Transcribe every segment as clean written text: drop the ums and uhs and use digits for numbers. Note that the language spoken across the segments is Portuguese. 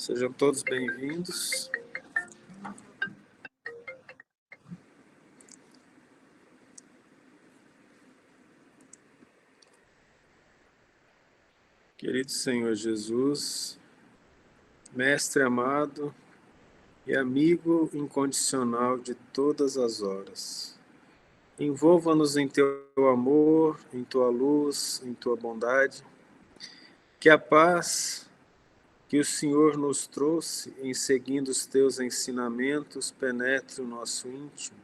Sejam todos bem-vindos. Querido Senhor Jesus, Mestre amado e amigo incondicional de todas as horas, envolva-nos em Teu amor, em Tua luz, em Tua bondade, que a paz que o Senhor nos trouxe em seguindo os Teus ensinamentos penetre o nosso íntimo,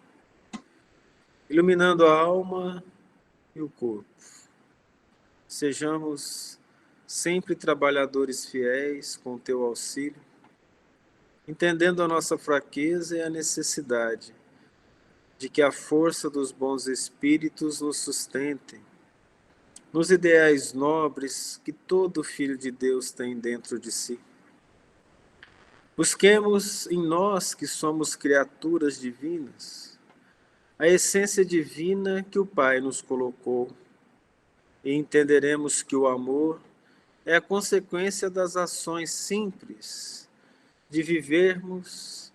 iluminando a alma e o corpo. Sejamos sempre trabalhadores fiéis com Teu auxílio, entendendo a nossa fraqueza e a necessidade de que a força dos bons espíritos nos sustentem, nos ideais nobres que todo filho de Deus tem dentro de si. Busquemos em nós, que somos criaturas divinas, a essência divina que o Pai nos colocou, e entenderemos que o amor é a consequência das ações simples de vivermos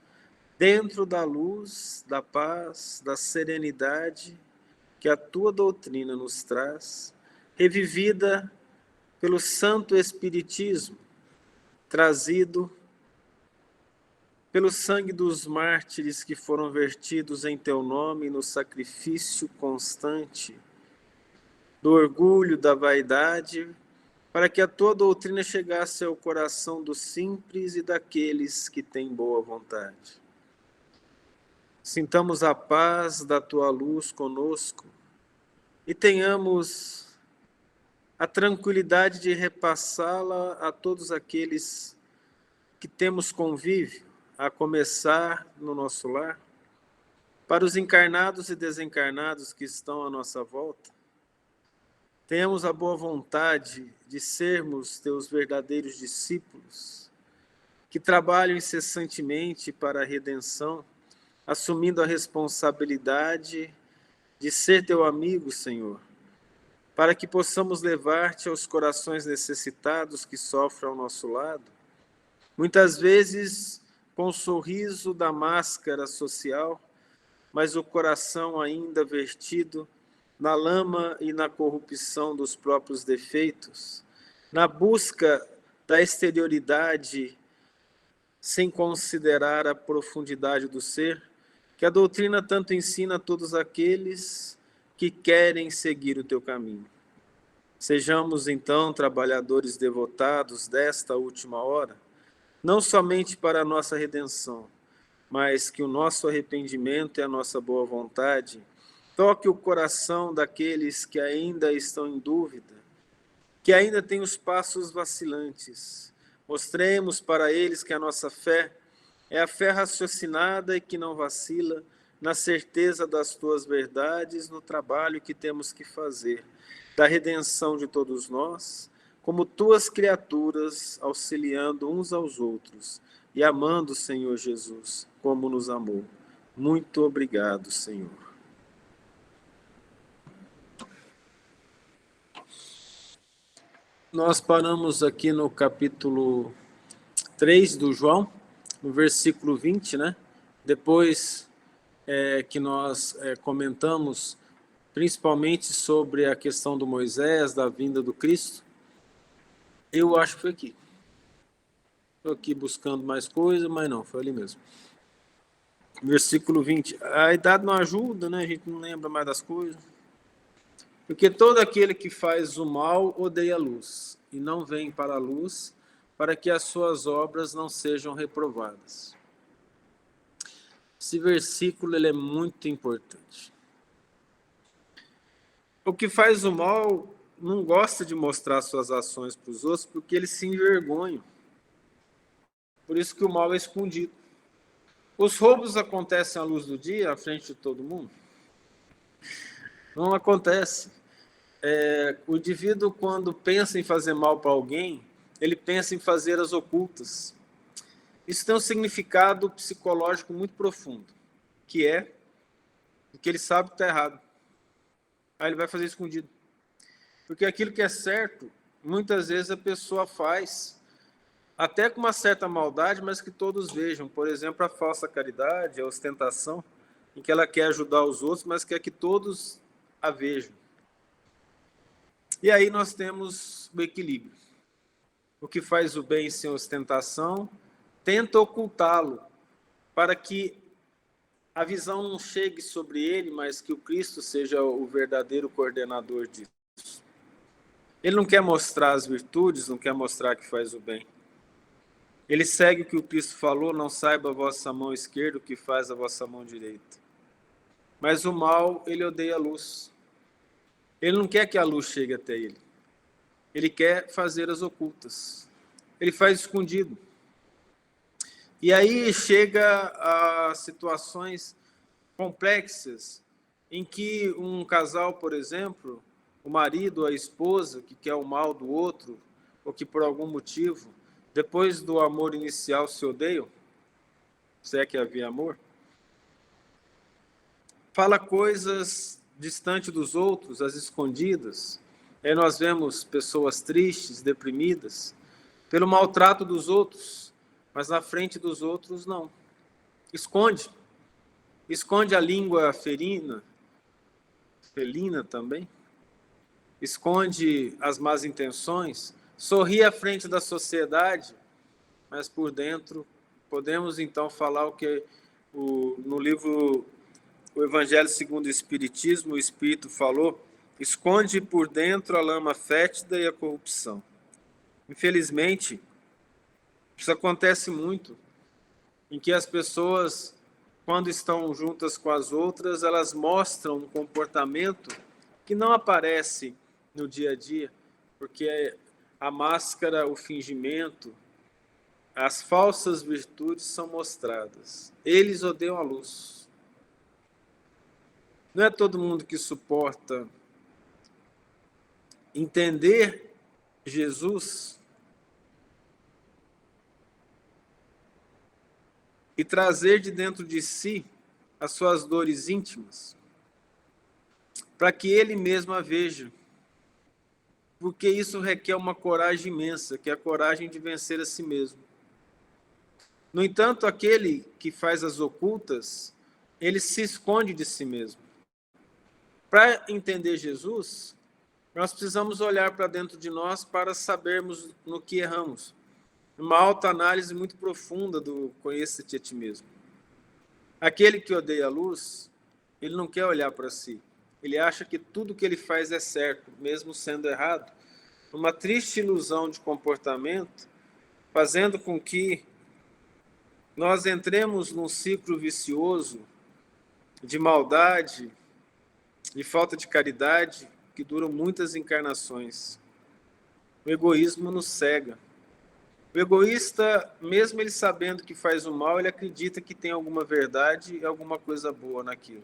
dentro da luz, da paz, da serenidade que a Tua doutrina nos traz, revivida pelo Santo Espiritismo, trazido pelo sangue dos mártires que foram vertidos em Teu nome no sacrifício constante do orgulho, da vaidade, para que a Tua doutrina chegasse ao coração dos simples e daqueles que têm boa vontade. Sintamos a paz da Tua luz conosco e tenhamos a tranquilidade de repassá-la a todos aqueles que temos convívio, a começar no nosso lar, para os encarnados e desencarnados que estão à nossa volta. Tenhamos a boa vontade de sermos Teus verdadeiros discípulos, que trabalham incessantemente para a redenção, assumindo a responsabilidade de ser Teu amigo, Senhor, para que possamos levar-te aos corações necessitados que sofrem ao nosso lado, muitas vezes com o sorriso da máscara social, mas o coração ainda vertido na lama e na corrupção dos próprios defeitos, na busca da exterioridade sem considerar a profundidade do ser, que a doutrina tanto ensina a todos aqueles que querem seguir o Teu caminho. Sejamos, então, trabalhadores devotados desta última hora, não somente para a nossa redenção, mas que o nosso arrependimento e a nossa boa vontade toque o coração daqueles que ainda estão em dúvida, que ainda têm os passos vacilantes. Mostremos para eles que a nossa fé é a fé raciocinada e que não vacila, na certeza das Tuas verdades, no trabalho que temos que fazer, da redenção de todos nós, como Tuas criaturas, auxiliando uns aos outros e amando o Senhor Jesus, como nos amou. Muito obrigado, Senhor. Nós paramos aqui no capítulo 3 do João, no versículo 20, né? Depois que nós comentamos principalmente sobre a questão do Moisés, da vinda do Cristo, eu acho que foi aqui. Estou aqui buscando mais coisa, mas não, foi ali mesmo. Versículo 20. A idade não ajuda, né? A gente não lembra mais das coisas. Porque todo aquele que faz o mal odeia a luz, e não vem para a luz, para que as suas obras não sejam reprovadas. Esse versículo ele é muito importante. O que faz o mal não gosta de mostrar suas ações para os outros, porque eles se envergonham. Por isso que o mal é escondido. Os roubos acontecem à luz do dia, à frente de todo mundo? Não acontece. O indivíduo, quando pensa em fazer mal para alguém, ele pensa em fazer as ocultas. Isso tem um significado psicológico muito profundo, que ele sabe que está errado. Aí ele vai fazer escondido. Porque aquilo que é certo, muitas vezes a pessoa faz até com uma certa maldade, mas que todos vejam. Por exemplo, a falsa caridade, a ostentação, em que ela quer ajudar os outros, mas quer que todos a vejam. E aí nós temos o equilíbrio. O que faz o bem sem ostentação, tenta ocultá-lo, para que a visão não chegue sobre ele, mas que o Cristo seja o verdadeiro coordenador disso. Ele não quer mostrar as virtudes, não quer mostrar que faz o bem. Ele segue o que o Cristo falou, não saiba a vossa mão esquerda o que faz a vossa mão direita. Mas o mal, ele odeia a luz. Ele não quer que a luz chegue até ele. Ele quer fazer as ocultas. Ele faz escondido. E aí chega a situações complexas, em que um casal, por exemplo, o marido ou a esposa, que quer o mal do outro, ou que por algum motivo, depois do amor inicial, se odeiam, se é que havia amor, fala coisas distante dos outros, às escondidas. Aí nós vemos pessoas tristes, deprimidas, pelo maltrato dos outros, mas na frente dos outros não. Esconde a língua felina também, esconde as más intenções, sorri à frente da sociedade, mas por dentro podemos então falar o que no livro O Evangelho segundo o Espiritismo, o Espírito falou, esconde por dentro a lama fétida e a corrupção. Infelizmente, isso acontece muito, em que as pessoas, quando estão juntas com as outras, elas mostram um comportamento que não aparece no dia a dia, porque a máscara, o fingimento, as falsas virtudes são mostradas. Eles odeiam a luz. Não é todo mundo que suporta entender Jesus e trazer de dentro de si as suas dores íntimas, para que ele mesmo a veja. Porque isso requer uma coragem imensa, que é a coragem de vencer a si mesmo. No entanto, aquele que faz as ocultas, ele se esconde de si mesmo. Para entender Jesus, nós precisamos olhar para dentro de nós para sabermos no que erramos. Uma autoanálise muito profunda do conheça-te a ti mesmo. Aquele que odeia a luz, ele não quer olhar para si. Ele acha que tudo que ele faz é certo, mesmo sendo errado. Uma triste ilusão de comportamento, fazendo com que nós entremos num ciclo vicioso de maldade, de falta de caridade, que duram muitas encarnações. O egoísmo nos cega. O egoísta, mesmo ele sabendo que faz o mal, ele acredita que tem alguma verdade e alguma coisa boa naquilo.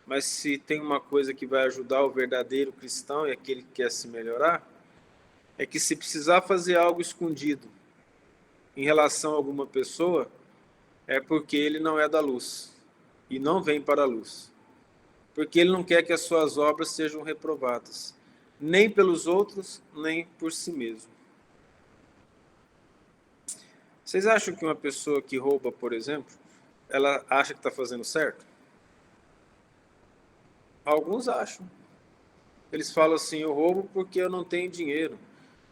Mas se tem uma coisa que vai ajudar o verdadeiro cristão e aquele que quer se melhorar, é que se precisar fazer algo escondido em relação a alguma pessoa, é porque ele não é da luz e não vem para a luz. Porque ele não quer que as suas obras sejam reprovadas, nem pelos outros, nem por si mesmo. Vocês acham que uma pessoa que rouba, por exemplo, ela acha que está fazendo certo? Alguns acham. Eles falam assim, eu roubo porque eu não tenho dinheiro.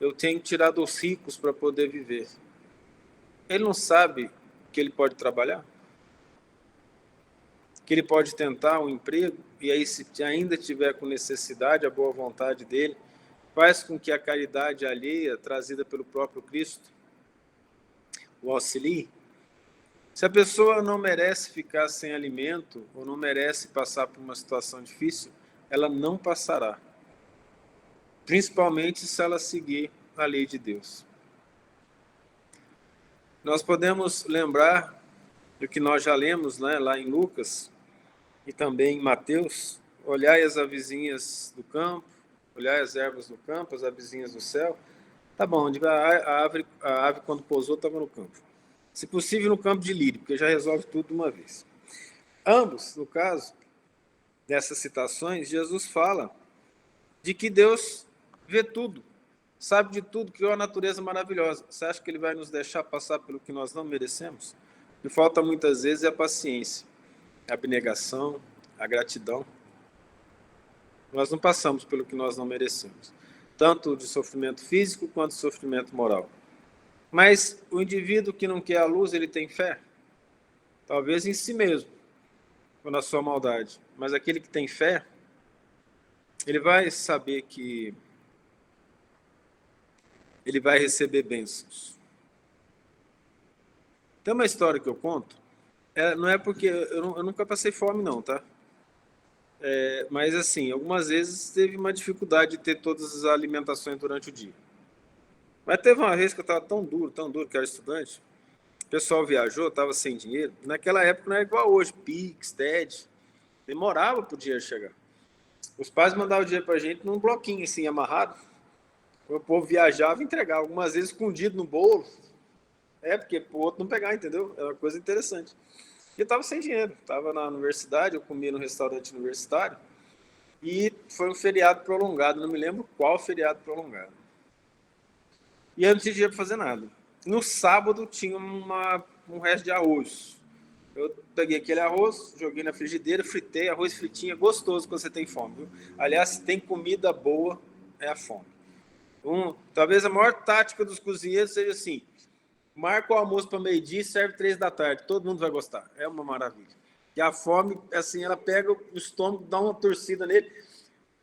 Eu tenho que tirar dos ricos para poder viver. Ele não sabe que ele pode trabalhar? Que ele pode tentar um emprego, e aí se ainda tiver com necessidade, a boa vontade dele, faz com que a caridade alheia, trazida pelo próprio Cristo, o auxilie. Se a pessoa não merece ficar sem alimento, ou não merece passar por uma situação difícil, ela não passará. Principalmente se ela seguir a lei de Deus. Nós podemos lembrar do que nós já lemos, né, lá em Lucas e também em Mateus, olhai as avezinhas do campo, olhai as ervas do campo, as avezinhas do céu. Tá bom, a ave quando pousou estava no campo. Se possível no campo de lírio, porque já resolve tudo de uma vez. Ambos, no caso dessas citações, Jesus fala de que Deus vê tudo. sabe de tudo, criou a natureza maravilhosa. Você acha que ele vai nos deixar passar pelo que nós não merecemos? O que falta muitas vezes é a paciência, a abnegação, a gratidão. Nós não passamos pelo que nós não merecemos, tanto de sofrimento físico quanto de sofrimento moral. Mas o indivíduo que não quer a luz, ele tem fé? Talvez em si mesmo, ou na sua maldade. Mas aquele que tem fé, ele vai saber que ele vai receber bênçãos. Tem uma história que eu conto, não é porque eu nunca passei fome não, tá? Mas assim, algumas vezes teve uma dificuldade de ter todas as alimentações durante o dia. Mas teve uma vez que eu estava tão duro, que era estudante, o pessoal viajou, estava sem dinheiro. Naquela época não era igual hoje, Pix, TED, demorava para o dinheiro chegar. Os pais mandavam o dinheiro para a gente num bloquinho assim, amarrado. O povo viajava e entregava, algumas vezes escondido no bolo. Porque o outro não pegar, entendeu? É uma coisa interessante. E eu estava sem dinheiro, estava na universidade, eu comia no restaurante universitário, e foi um feriado prolongado, não me lembro qual feriado prolongado. E eu não tinha dinheiro para fazer nada. No sábado tinha um resto de arroz. Eu peguei aquele arroz, joguei na frigideira, fritei, arroz fritinho, gostoso quando você tem fome. Viu? Aliás, se tem comida boa, é a fome. Talvez a maior tática dos cozinheiros seja assim: marca o almoço para meio-dia e serve 3 da tarde. Todo mundo vai gostar. É uma maravilha. E a fome, assim, ela pega o estômago, dá uma torcida nele.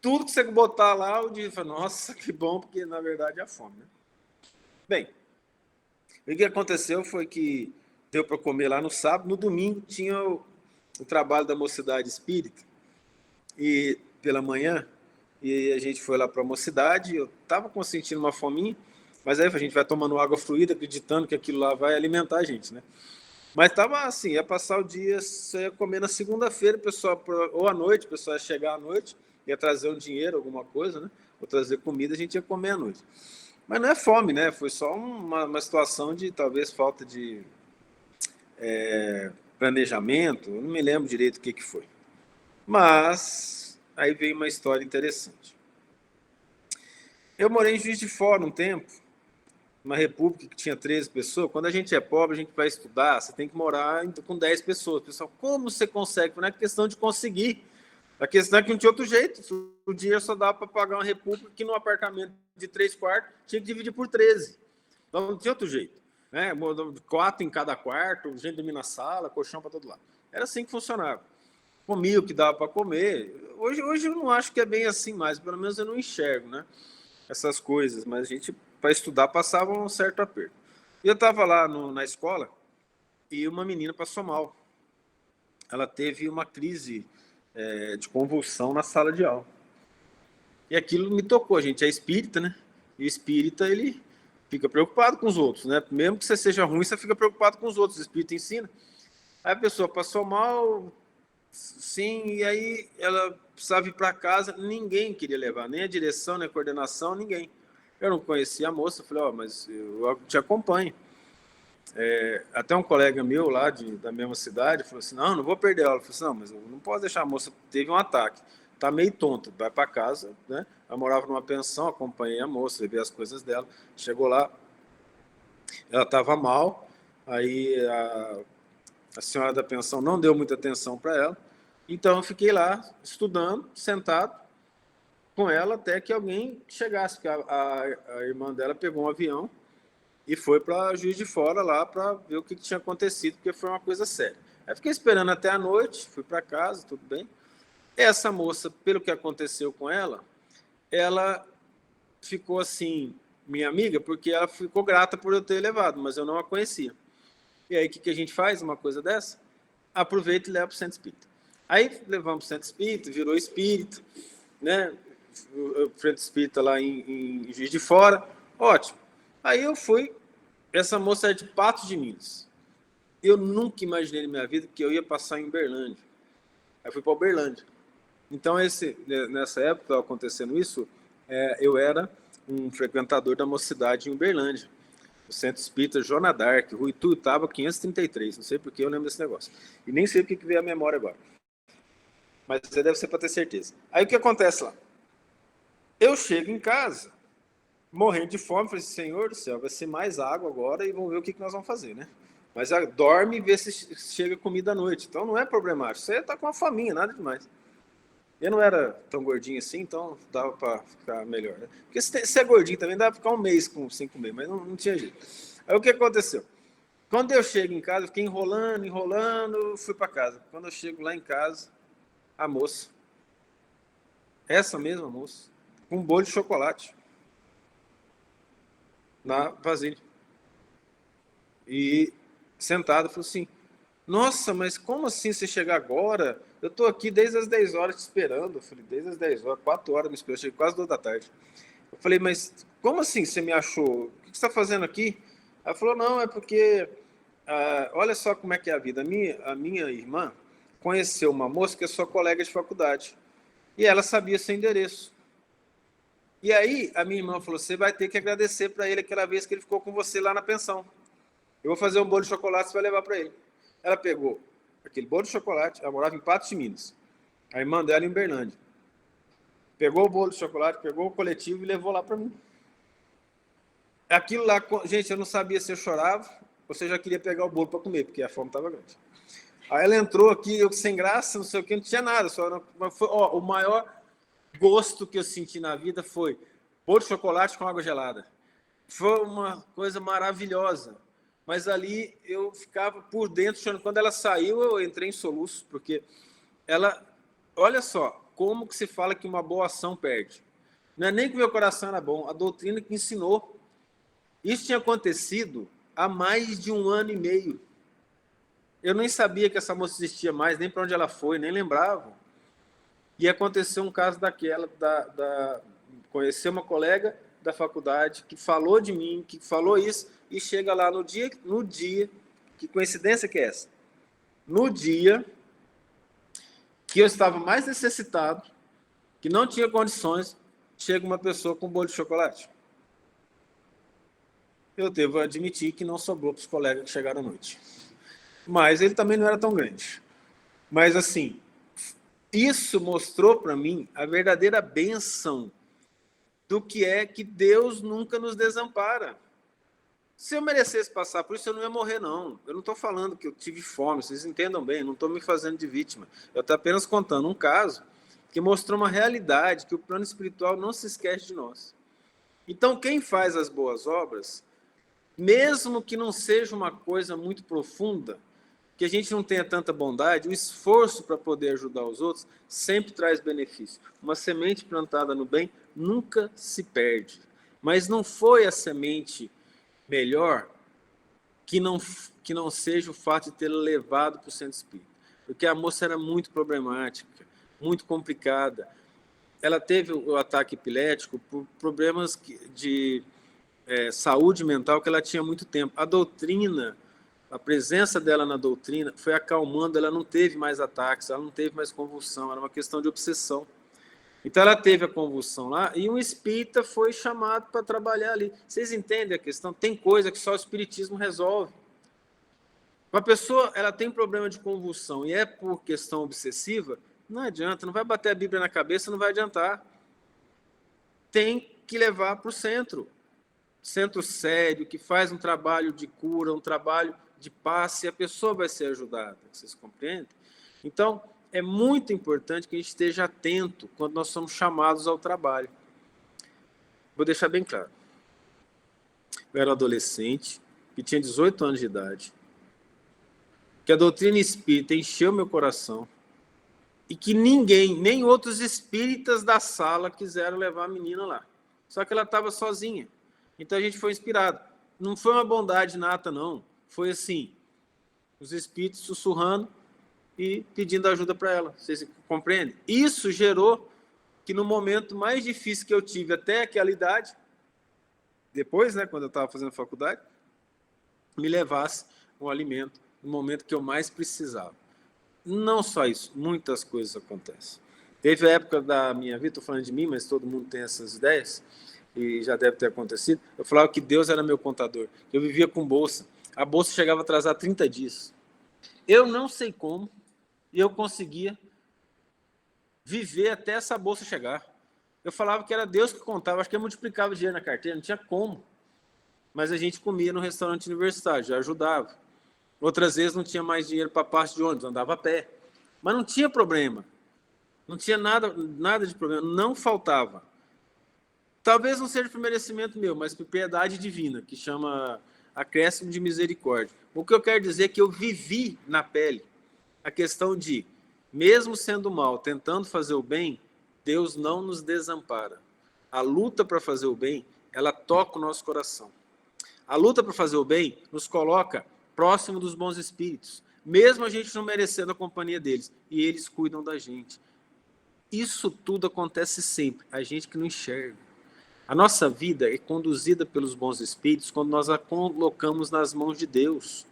Tudo que você botar lá, o dia fala, nossa, que bom, porque na verdade é a fome. Né? Bem, o que aconteceu foi que deu para comer lá no sábado. No domingo tinha o trabalho da Mocidade Espírita. E pela manhã, e a gente foi lá para a Mocidade. Eu estava sentindo uma fominha. Mas aí a gente vai tomando água fluida, acreditando que aquilo lá vai alimentar a gente, né? Mas estava assim, ia passar o dia, você ia comer na segunda-feira, pessoal, ou à noite, o pessoal ia chegar à noite, ia trazer um dinheiro, alguma coisa, né? Ou trazer comida, a gente ia comer à noite. Mas não é fome, né? Foi só uma situação de talvez falta de planejamento, eu não me lembro direito o que foi. Mas aí veio uma história interessante. Eu morei em Juiz de Fora um tempo, uma república que tinha 13 pessoas. Quando a gente é pobre, a gente vai estudar, você tem que morar com 10 pessoas. Pessoal, como você consegue? Não é questão de conseguir. A questão é que não tinha outro jeito. O dinheiro só dava para pagar uma república que num apartamento de 3 quartos tinha que dividir por 13. Então não tinha outro jeito. Né? 4 em cada quarto, gente dormia na sala, colchão para todo lado. Era assim que funcionava. Comia o que dava para comer. Hoje eu não acho que é bem assim mais, pelo menos eu não enxergo, né? Essas coisas, mas a gente, para estudar, passava um certo aperto. Eu estava lá na escola e uma menina passou mal. Ela teve uma crise de convulsão na sala de aula. E aquilo me tocou. A gente é espírita, né? E o espírita, ele fica preocupado com os outros, né? Mesmo que você seja ruim, você fica preocupado com os outros. O espírito ensina. Aí a pessoa passou mal, sim, e aí ela precisava ir para casa, ninguém queria levar, nem a direção, nem a coordenação, ninguém. Eu não conhecia a moça, falei, mas eu te acompanho. Até um colega meu lá da mesma cidade falou assim, não vou perder ela. Eu falei assim, não, mas eu não posso deixar a moça, teve um ataque, tá meio tonta, vai para casa, né? Ela morava numa pensão, acompanhei a moça, levei as coisas dela, chegou lá, ela estava mal, aí a senhora da pensão não deu muita atenção para ela, então eu fiquei lá estudando, sentado com ela até que alguém chegasse, porque a irmã dela pegou um avião e foi para Juiz de Fora lá para ver o que tinha acontecido, porque foi uma coisa séria. Aí fiquei esperando até a noite, fui para casa, tudo bem. Essa moça, pelo que aconteceu com ela ficou assim, minha amiga, porque ela ficou grata por eu ter levado, mas eu não a conhecia. E aí o que a gente faz, uma coisa dessa? Aproveita e leva para o centro espírita. Aí levamos para o centro espírita, virou espírita, né? O centro espírita lá em Juiz de Fora, ótimo. Aí eu fui, essa moça é de Patos de Minas. Eu nunca imaginei na minha vida que eu ia passar em Uberlândia. Aí fui para Uberlândia. Então, nessa época, estava acontecendo isso, eu era um frequentador da Mocidade em Uberlândia. O Centro Espírita Joana d'Arc, Rua Ituiutaba, 533. Não sei porque eu lembro desse negócio. E nem sei o que veio à memória agora. Mas deve ser para ter certeza. Aí o que acontece lá? Eu chego em casa, morrendo de fome, falei, Senhor do céu, vai ser mais água agora e vamos ver o que nós vamos fazer, né? Mas dorme e vê se chega comida à noite. Então não é problemático. Você está com uma faminha, nada demais. Eu não era tão gordinho assim, então dava para ficar melhor, né? Porque se é gordinho também, dá para ficar um mês sem comer, mas não tinha jeito. Aí o que aconteceu? Quando eu chego em casa, eu fiquei enrolando, fui para casa. Quando eu chego lá em casa, a moça, essa mesma moça, com um bolo de chocolate na vasilha. E sentada, falou assim, nossa, mas como assim você chegar agora? Eu estou aqui desde as 10 horas te esperando. Eu falei, desde as 10 horas, 4 horas me esperando, eu cheguei quase 2 da tarde. Eu falei, mas como assim você me achou? O que você está fazendo aqui? Ela falou, não, é porque, olha só como é que é a vida. A minha irmã conheceu uma moça que é sua colega de faculdade. E ela sabia seu endereço. E aí a minha irmã falou, você vai ter que agradecer para ele aquela vez que ele ficou com você lá na pensão. Eu vou fazer um bolo de chocolate, você vai levar para ele. Ela pegou aquele bolo de chocolate, ela morava em Patos de Minas. A irmã dela em Uberlândia. Pegou o bolo de chocolate, pegou o coletivo e levou lá para mim. Aquilo lá, gente, eu não sabia se eu chorava ou se eu já queria pegar o bolo para comer, porque a fome estava grande. Aí ela entrou aqui, eu sem graça, não sei o que, não tinha nada. O maior gosto que eu senti na vida foi bolo de chocolate com água gelada. Foi uma coisa maravilhosa. Mas ali eu ficava por dentro chorando. Quando ela saiu, eu entrei em soluço, porque ela... Olha só, como que se fala que uma boa ação perde. Não é nem que o meu coração era bom, a doutrina que ensinou. Isso tinha acontecido há mais de 1 ano e meio. Eu nem sabia que essa moça existia mais, nem para onde ela foi, nem lembrava. E aconteceu um caso daquela, conhecer uma colega da faculdade que falou de mim, que falou isso, e chega lá no dia, que coincidência que é essa? No dia que eu estava mais necessitado, que não tinha condições, chega uma pessoa com um bolo de chocolate. Eu devo admitir que não sobrou para os colegas que chegaram à noite. Mas ele também não era tão grande. Mas, assim, isso mostrou para mim a verdadeira bênção do que é que Deus nunca nos desampara. Se eu merecesse passar por isso, eu não ia morrer, não. Eu não estou falando que eu tive fome, vocês entendam bem, não estou me fazendo de vítima. Eu estou apenas contando um caso que mostrou uma realidade, que o plano espiritual não se esquece de nós. Então, quem faz as boas obras, mesmo que não seja uma coisa muito profunda, que a gente não tenha tanta bondade, o esforço para poder ajudar os outros sempre traz benefício. Uma semente plantada no bem nunca se perde. Mas não foi a semente melhor que não seja o fato de tê-la levado para o centro espírita. Porque a moça era muito problemática, muito complicada. Ela teve o ataque epilético por problemas de saúde mental que ela tinha há muito tempo. A doutrina, a presença dela na doutrina foi acalmando, ela não teve mais ataques, ela não teve mais convulsão, era uma questão de obsessão. Então ela teve a convulsão lá e um espírita foi chamado para trabalhar ali. Vocês entendem a questão? Tem coisa que só o espiritismo resolve. Uma pessoa, ela tem problema de convulsão e é por questão obsessiva, não adianta, não vai bater a Bíblia na cabeça, não vai adiantar. Tem que levar para o centro sério, que faz um trabalho de cura, um trabalho de passe, e a pessoa vai ser ajudada. Vocês compreendem? Então, é muito importante que a gente esteja atento quando nós somos chamados ao trabalho. Vou deixar bem claro. Eu era um adolescente, que tinha 18 anos de idade, que a doutrina espírita encheu meu coração e que ninguém, nem outros espíritas da sala quiseram levar a menina lá. Só que ela estava sozinha. Então a gente foi inspirado. Não foi uma bondade nata, não. Foi assim, os espíritos sussurrando e pedindo ajuda para ela. Vocês compreendem? Isso gerou que no momento mais difícil que eu tive até aquela idade, depois, né, quando eu estava fazendo faculdade, me levasse um alimento no momento que eu mais precisava. Não só isso, muitas coisas acontecem. Teve a época da minha vida, estou falando de mim, mas todo mundo tem essas ideias, e já deve ter acontecido, eu falava que Deus era meu contador. Eu vivia com bolsa. A bolsa chegava a atrasar 30 dias. Eu não sei como, e eu conseguia viver até essa bolsa chegar. Eu falava que era Deus que contava, acho que eu multiplicava o dinheiro na carteira, não tinha como. Mas a gente comia no restaurante universitário, já ajudava. Outras vezes não tinha mais dinheiro para passe de ônibus, andava a pé. Mas não tinha problema. Não tinha nada de problema, não faltava. Talvez não seja por merecimento meu, mas por piedade divina, que chama acréscimo de misericórdia. O que eu quero dizer é que eu vivi na pele a questão de, mesmo sendo mal, tentando fazer o bem, Deus não nos desampara. A luta para fazer o bem, ela toca o nosso coração. A luta para fazer o bem nos coloca próximo dos bons espíritos, mesmo a gente não merecendo a companhia deles, e eles cuidam da gente. Isso tudo acontece sempre, a gente que não enxerga. A nossa vida é conduzida pelos bons espíritos quando nós a colocamos nas mãos de Deus.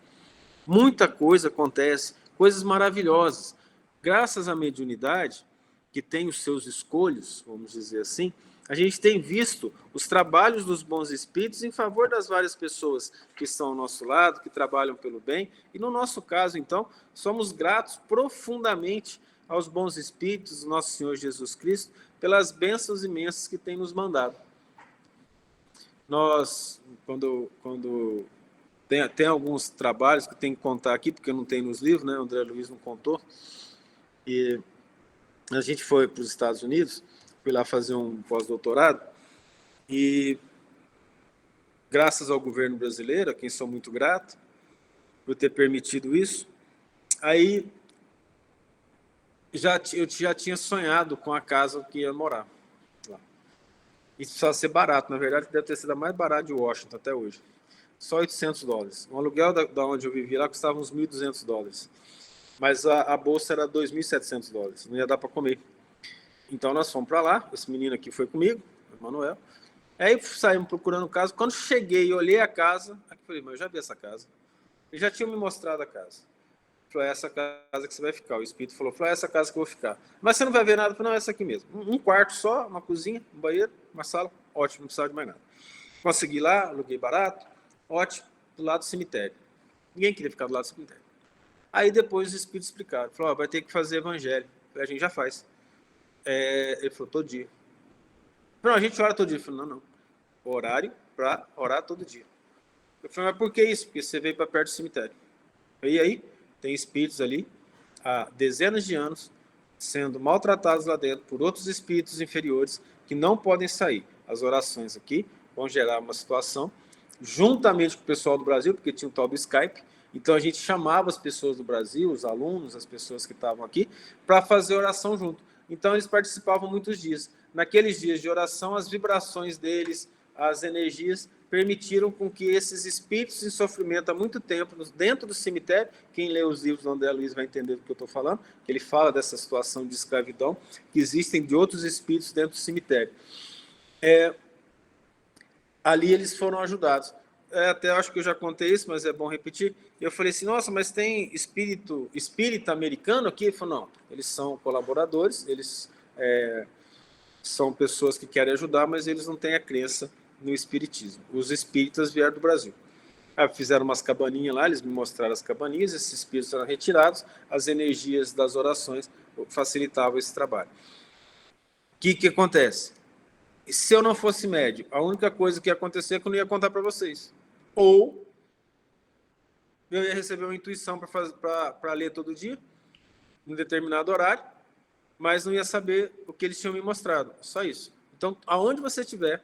Muita coisa acontece, coisas maravilhosas. Graças à mediunidade, que tem os seus escolhos, vamos dizer assim, a gente tem visto os trabalhos dos bons espíritos em favor das várias pessoas que estão ao nosso lado, que trabalham pelo bem. E no nosso caso, então, somos gratos profundamente aos bons espíritos, nosso Senhor Jesus Cristo, pelas bênçãos imensas que tem nos mandado. Nós, quando tem alguns trabalhos que tem que contar aqui, porque não tem nos livros, né? O André Luiz não contou. E a gente foi para os Estados Unidos, fui lá fazer um pós-doutorado, e graças ao governo brasileiro, a quem sou muito grato por ter permitido isso, aí eu já tinha sonhado com a casa que ia morar lá. Isso precisava ser barato, na verdade, deve ter sido a mais barata de Washington até hoje. Só $800. O aluguel da onde eu vivi lá custava uns $1.200. Mas a bolsa era $2.700. Não ia dar para comer. Então nós fomos para lá. Esse menino aqui foi comigo, o Manuel. Aí saímos procurando casa. Quando cheguei e olhei a casa, eu falei, mas eu já vi essa casa. Eles já tinham me mostrado a casa. Falei, é essa casa que você vai ficar. O espírito falou, é essa casa que eu vou ficar. Mas você não vai ver nada? Eu falei, não, é essa aqui mesmo. Um quarto só, uma cozinha, um banheiro, uma sala. Ótimo, não precisava de mais nada. Consegui lá, aluguei barato. Ótimo, do lado do cemitério. Ninguém queria ficar do lado do cemitério. Aí depois os espíritos explicaram. Falou, vai ter que fazer evangelho. A gente já faz. Ele falou, todo dia. Não, a gente ora todo dia. Eu falei, não. Horário para orar todo dia. Eu falei, mas por que isso? Porque você veio para perto do cemitério. E aí, tem espíritos ali, há dezenas de anos, sendo maltratados lá dentro por outros espíritos inferiores que não podem sair. As orações aqui vão gerar uma situação, juntamente com o pessoal do Brasil, porque tinha o tal do Skype, então a gente chamava as pessoas do Brasil, os alunos, as pessoas que estavam aqui, para fazer oração junto. Então eles participavam muitos dias. Naqueles dias de oração, as vibrações deles, as energias, permitiram com que esses espíritos em sofrimento há muito tempo, dentro do cemitério, quem lê os livros do André Luiz vai entender do que eu estou falando, que ele fala dessa situação de escravidão, que existem de outros espíritos dentro do cemitério. Ali eles foram ajudados. Até acho que eu já contei isso, mas é bom repetir. Eu falei assim, nossa, mas tem espírita americano aqui? Ele falou, não, eles são colaboradores, eles são pessoas que querem ajudar, mas eles não têm a crença no espiritismo. Os espíritas vieram do Brasil. Aí fizeram umas cabaninhas lá, eles me mostraram as cabaninhas, esses espíritos eram retirados, as energias das orações facilitavam esse trabalho. O que acontece? Se eu não fosse médium, a única coisa que ia acontecer é que eu não ia contar para vocês. Ou eu ia receber uma intuição para ler todo dia, em um determinado horário, mas não ia saber o que eles tinham me mostrado. Só isso. Então, aonde você estiver,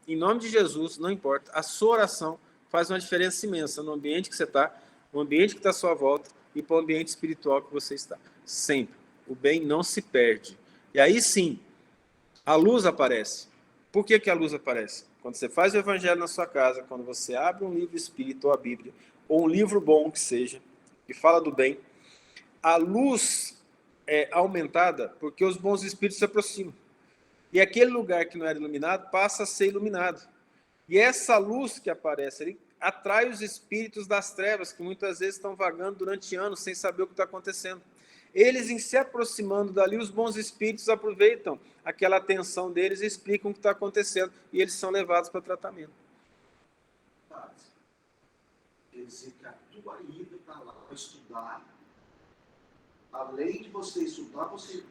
em nome de Jesus, não importa, a sua oração faz uma diferença imensa no ambiente que você está, no ambiente que está à sua volta e para o ambiente espiritual que você está. Sempre. O bem não se perde. E aí sim, a luz aparece. Por que a luz aparece? Quando você faz o evangelho na sua casa, quando você abre um livro espírita ou a Bíblia, ou um livro bom que seja, que fala do bem, a luz é aumentada porque os bons espíritos se aproximam. E aquele lugar que não era iluminado passa a ser iluminado. E essa luz que aparece ali atrai os espíritos das trevas, que muitas vezes estão vagando durante anos sem saber o que está acontecendo. Eles, em se aproximando dali, os bons espíritos aproveitam aquela atenção deles e explicam o que está acontecendo. E eles são levados para tratamento. Quer dizer que a tua ida para lá para estudar, além de você estudar, você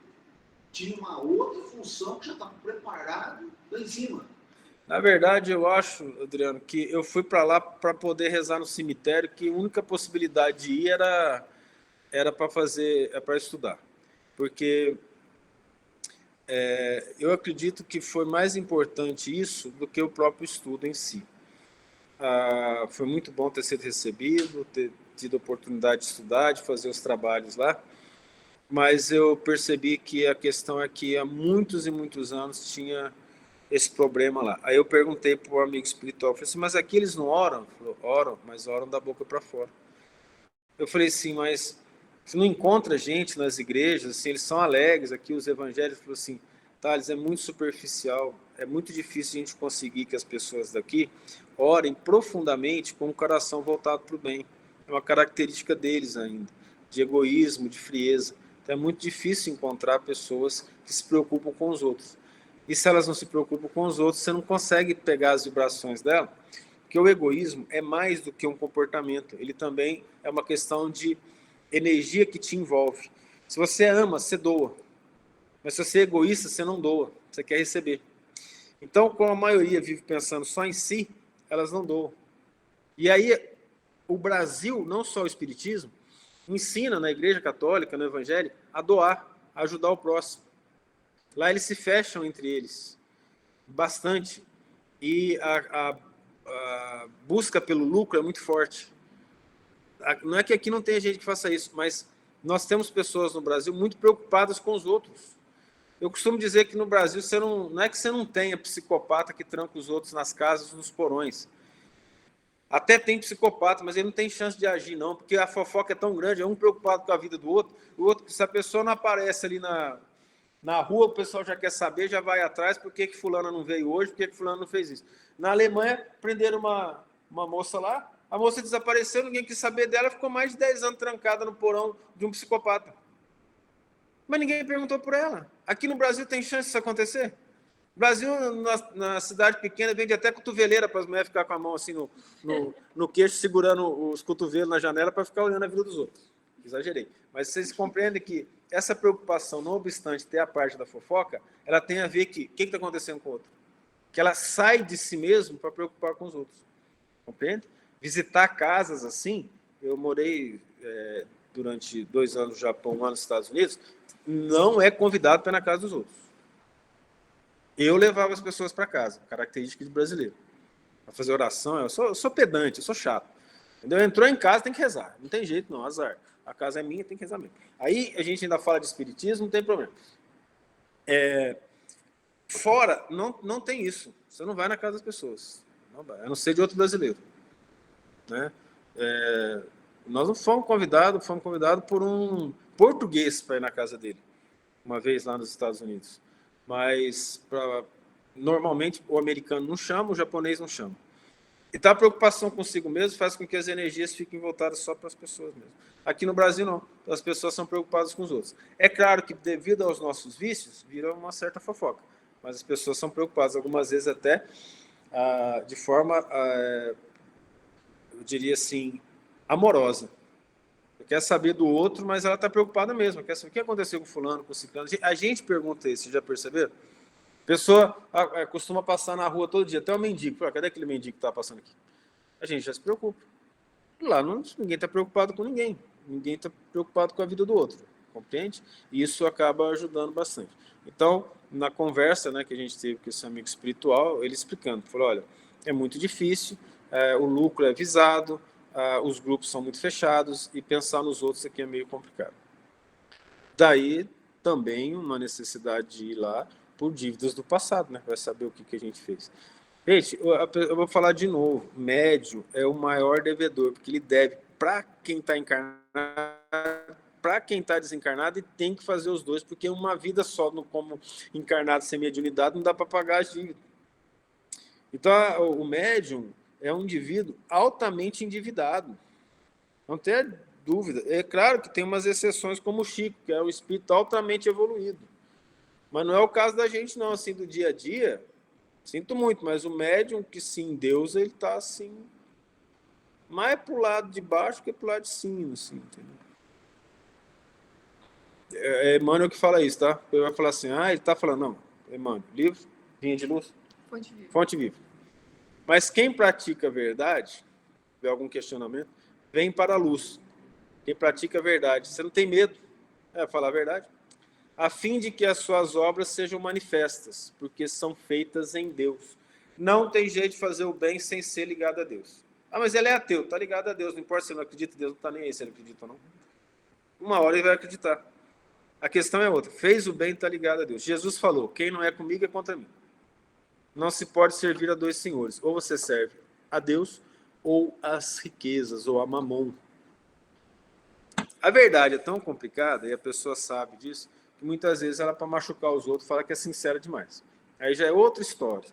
tinha uma outra função que já estava preparado lá em cima. Na verdade, eu acho, Adriano, que eu fui para lá para poder rezar no cemitério, que a única possibilidade de ir era para fazer, para estudar. Porque eu acredito que foi mais importante isso do que o próprio estudo em si. Foi muito bom ter sido recebido, ter tido a oportunidade de estudar, de fazer os trabalhos lá, mas eu percebi que a questão é que há muitos e muitos anos tinha esse problema lá. Aí eu perguntei para o amigo espiritual, falei assim, mas aqui eles não oram? Ele falou, oram, mas oram da boca para fora. Eu falei assim, mas você não encontra gente nas igrejas, assim, eles são alegres, aqui os evangélicos, falou assim, Thales, é muito superficial, é muito difícil a gente conseguir que as pessoas daqui orem profundamente com o coração voltado para o bem. É uma característica deles ainda, de egoísmo, de frieza. Então é muito difícil encontrar pessoas que se preocupam com os outros. E se elas não se preocupam com os outros, você não consegue pegar as vibrações dela, porque o egoísmo é mais do que um comportamento, ele também é uma questão de energia que te envolve. Se você ama, você doa. Mas se você é egoísta, você não doa, você quer receber. Então, como a maioria vive pensando só em si, elas não doam. E aí, o Brasil, não só o Espiritismo, ensina na Igreja Católica, no Evangelho, a doar, a ajudar o próximo. Lá eles se fecham entre eles, bastante. E a busca pelo lucro é muito forte. Não é que aqui não tenha gente que faça isso, mas nós temos pessoas no Brasil muito preocupadas com os outros. Eu costumo dizer que no Brasil não é que você não tenha psicopata que tranca os outros nas casas, nos porões. Até tem psicopata, mas ele não tem chance de agir, não, porque a fofoca é tão grande, é um preocupado com a vida do outro, o outro, se a pessoa não aparece ali na rua, o pessoal já quer saber, já vai atrás, por que fulana não veio hoje, por que fulano não fez isso. Na Alemanha, prenderam uma moça lá, a moça desapareceu, ninguém quis saber dela, ficou mais de 10 anos trancada no porão de um psicopata. Mas ninguém perguntou por ela. Aqui no Brasil tem chance disso acontecer? O Brasil, na cidade pequena, vende até cotoveleira para as mulheres ficar com a mão assim no queixo, segurando os cotovelos na janela para ficar olhando a vida dos outros. Exagerei. Mas vocês compreendem que essa preocupação, não obstante ter a parte da fofoca, ela tem a ver que o que está acontecendo com o outro? Que ela sai de si mesmo para preocupar com os outros. Compreende? Visitar casas assim, eu morei durante 2 anos no Japão, 1 ano nos Estados Unidos, não é convidado para ir na casa dos outros. Eu levava as pessoas para casa, característica de brasileiro. Para fazer oração, eu sou pedante, eu sou chato. Entendeu? Entrou em casa, tem que rezar. Não tem jeito, não, azar. A casa é minha, tem que rezar mesmo. Aí a gente ainda fala de espiritismo, não tem problema. Fora, não tem isso. Você não vai na casa das pessoas. Não vai, a não ser de outro brasileiro. Né? Nós não fomos convidados por um português para ir na casa dele, uma vez lá nos Estados Unidos. Mas normalmente o americano não chama, o japonês não chama. Então a preocupação consigo mesmo faz com que as energias fiquem voltadas só para as pessoas mesmo. Aqui no Brasil não, as pessoas são preocupadas com os outros. É claro que devido aos nossos vícios, vira uma certa fofoca, mas as pessoas são preocupadas, algumas vezes até de forma, eu diria assim, amorosa. Quer saber do outro, mas ela está preocupada mesmo. Quer saber o que aconteceu com fulano, com ciclano. A gente pergunta isso, já perceberam? A pessoa costuma passar na rua todo dia, até o mendigo. Fala, cadê aquele mendigo que está passando aqui? A gente já se preocupa. Lá ninguém está preocupado com ninguém. Ninguém está preocupado com a vida do outro. Compreende? E isso acaba ajudando bastante. Então, na conversa que a gente teve com esse amigo espiritual, ele explicando, falou, olha, é muito difícil, o lucro é visado, os grupos são muito fechados e pensar nos outros aqui é meio complicado. Daí também uma necessidade de ir lá por dívidas do passado, né? Vai saber o que a gente fez. Gente, eu vou falar de novo, médium é o maior devedor, porque ele deve para quem está encarnado, para quem está desencarnado, e tem que fazer os dois, porque uma vida só como encarnado sem mediunidade não dá para pagar as dívidas. Então o médium é um indivíduo altamente endividado. Não tem dúvida. É claro que tem umas exceções como o Chico, que é um espírito altamente evoluído. Mas não é o caso da gente, não. Assim, do dia a dia, sinto muito, mas o médium que se endeusa, ele está assim, mais para o lado de baixo que para o lado de cima. Assim, entendeu? É Emmanuel que fala isso, tá? Ele vai falar assim, ele está falando, não, Emmanuel, livro, Vinha de Luz, Fonte Viva. Mas quem pratica a verdade, tiver algum questionamento, vem para a luz. Quem pratica a verdade, você não tem medo, falar a verdade, a fim de que as suas obras sejam manifestas, porque são feitas em Deus. Não tem jeito de fazer o bem sem ser ligado a Deus. Mas ele é ateu, está ligado a Deus, não importa se ele não acredita, Deus não está nem aí se ele acredita ou não. Uma hora ele vai acreditar. A questão é outra, fez o bem, está ligado a Deus. Jesus falou, quem não é comigo é contra mim. Não se pode servir a dois senhores, ou você serve a Deus, ou as riquezas, ou a mamon. A verdade é tão complicada, e a pessoa sabe disso, que muitas vezes ela, para machucar os outros, fala que é sincera demais. Aí já é outra história.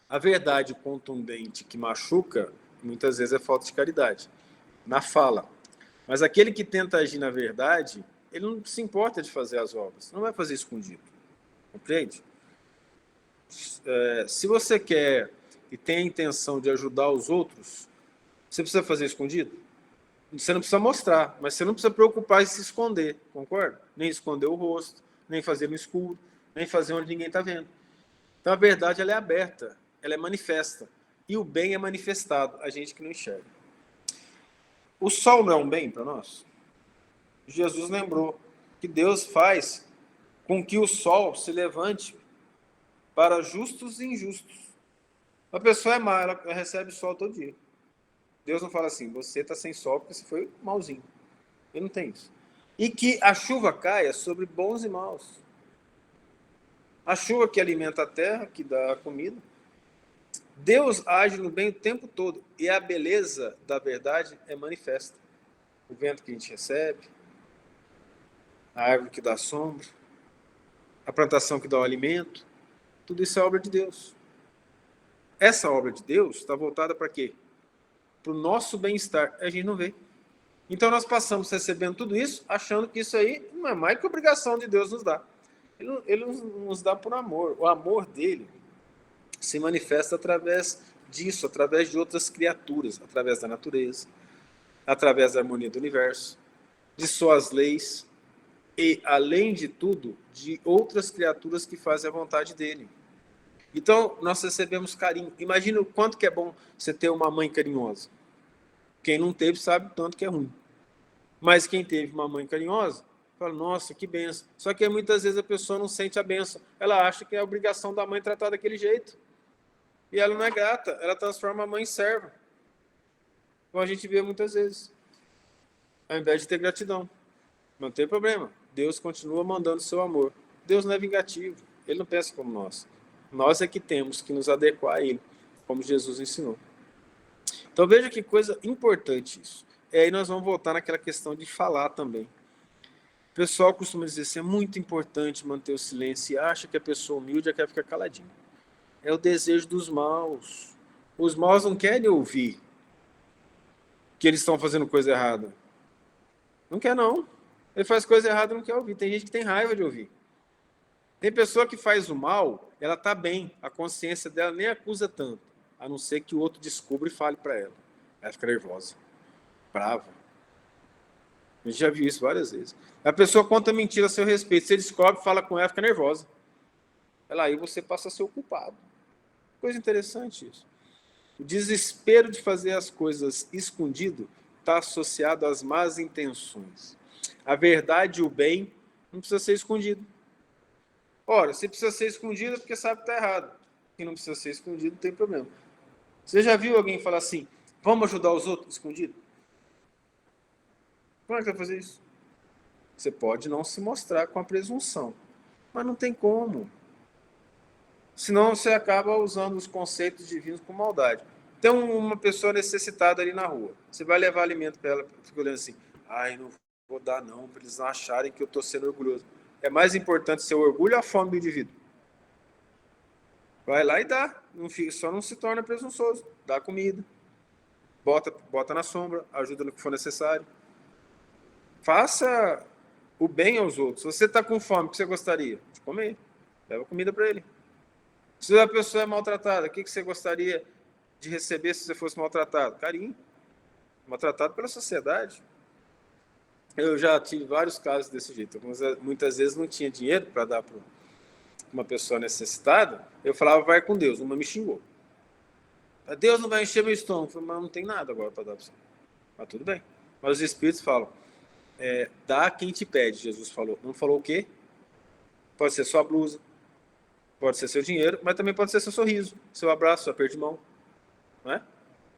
A verdade contundente que machuca, muitas vezes é falta de caridade, na fala. Mas aquele que tenta agir na verdade, ele não se importa de fazer as obras, não vai fazer escondido. Compreende? Se você quer e tem a intenção de ajudar os outros, você precisa fazer escondido? Você não precisa mostrar, mas você não precisa preocupar em se esconder, concorda? Nem esconder o rosto, nem fazer no escuro, nem fazer onde ninguém está vendo. Então a verdade ela é aberta, ela é manifesta. E o bem é manifestado, a gente que não enxerga. O sol não é um bem para nós? Jesus lembrou que Deus faz com que o sol se levante para justos e injustos. A pessoa é má, ela recebe sol todo dia. Deus não fala assim, você está sem sol porque você foi malzinho. Ele não tem isso. E que a chuva caia sobre bons e maus. A chuva que alimenta a terra, que dá a comida. Deus age no bem o tempo todo. E a beleza da verdade é manifesta. O vento que a gente recebe, a árvore que dá sombra, a plantação que dá o alimento, tudo isso é obra de Deus. Essa obra de Deus está voltada para quê? Para o nosso bem-estar. A gente não vê. Então nós passamos recebendo tudo isso, achando que isso aí não é mais que obrigação de Deus nos dar. Ele nos dá por amor. O amor dele se manifesta através disso, através de outras criaturas, através da natureza, através da harmonia do universo, de suas leis e, além de tudo, de outras criaturas que fazem a vontade dele. Então, nós recebemos carinho. Imagina o quanto que é bom você ter uma mãe carinhosa. Quem não teve sabe o tanto que é ruim. Mas quem teve uma mãe carinhosa, fala, nossa, que benção. Só que muitas vezes a pessoa não sente a benção. Ela acha que é a obrigação da mãe tratar daquele jeito. E ela não é grata, ela transforma a mãe em serva. Como a gente vê muitas vezes. Ao invés de ter gratidão. Não tem problema. Deus continua mandando seu amor. Deus não é vingativo. Ele não pensa como nós. Nós é que temos que nos adequar a ele, como Jesus ensinou. Então veja que coisa importante isso. E aí nós vamos voltar naquela questão de falar também. O pessoal costuma dizer assim, é muito importante manter o silêncio e acha que a pessoa humilde quer ficar caladinha. É o desejo dos maus. Os maus não querem ouvir que eles estão fazendo coisa errada. Não quer não. Ele faz coisa errada e não quer ouvir. Tem gente que tem raiva de ouvir. Tem pessoa que faz o mal, ela está bem, a consciência dela nem acusa tanto, a não ser que o outro descubra e fale para ela. Ela fica nervosa, brava. A gente já viu isso várias vezes. A pessoa conta mentira a seu respeito, você descobre, fala com ela, fica nervosa. Ela aí você passa a ser o culpado. Coisa interessante isso. O desespero de fazer as coisas escondido está associado às más intenções. A verdade e o bem não precisa ser escondido. Ora, se precisa ser escondido é porque sabe que está errado. Se não precisa ser escondido, não tem problema. Você já viu alguém falar assim, vamos ajudar os outros escondido? Como é que vai fazer isso? Você pode não se mostrar com a presunção, mas não tem como. Senão você acaba usando os conceitos divinos com maldade. Tem uma pessoa necessitada ali na rua. Você vai levar alimento para ela, fica olhando assim, não vou dar não, para eles não acharem que eu estou sendo orgulhoso. É mais importante seu orgulho ou a fome do indivíduo? Vai lá e dá. Só não se torna presunçoso. Dá comida. Bota na sombra. Ajuda no que for necessário. Faça o bem aos outros. Se você está com fome, o que você gostaria? De comer. Leva comida para ele. Se a pessoa é maltratada, o que você gostaria de receber se você fosse maltratado? Carinho. Maltratado pela sociedade. Eu já tive vários casos desse jeito. Muitas vezes não tinha dinheiro para dar para uma pessoa necessitada. Eu falava, vai com Deus. Uma me xingou. Deus não vai encher meu estômago. Eu falei, mas não tem nada agora para dar para você. Mas tudo bem. Mas os Espíritos falam, dá quem te pede, Jesus falou. Não falou o quê? Pode ser sua blusa, pode ser seu dinheiro, mas também pode ser seu sorriso, seu abraço, seu aperto de mão. Não é?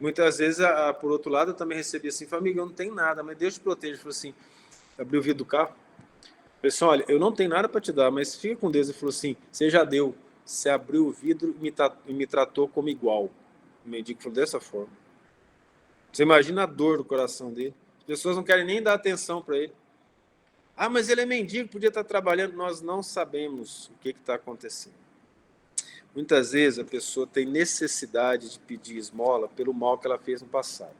Muitas vezes, por outro lado, eu também recebi assim, falei, amigo, eu não tenho nada, mas Deus te protege. Falou assim, abriu o vidro do carro. Falei assim, olha, eu não tenho nada para te dar, mas fica com Deus. Ele falou assim, você já deu, você abriu o vidro e me tratou como igual. O mendigo falou dessa forma. Você imagina a dor do coração dele. As pessoas não querem nem dar atenção para ele. Ah, mas ele é mendigo, podia estar trabalhando. Nós não sabemos o que está acontecendo. Muitas vezes a pessoa tem necessidade de pedir esmola pelo mal que ela fez no passado.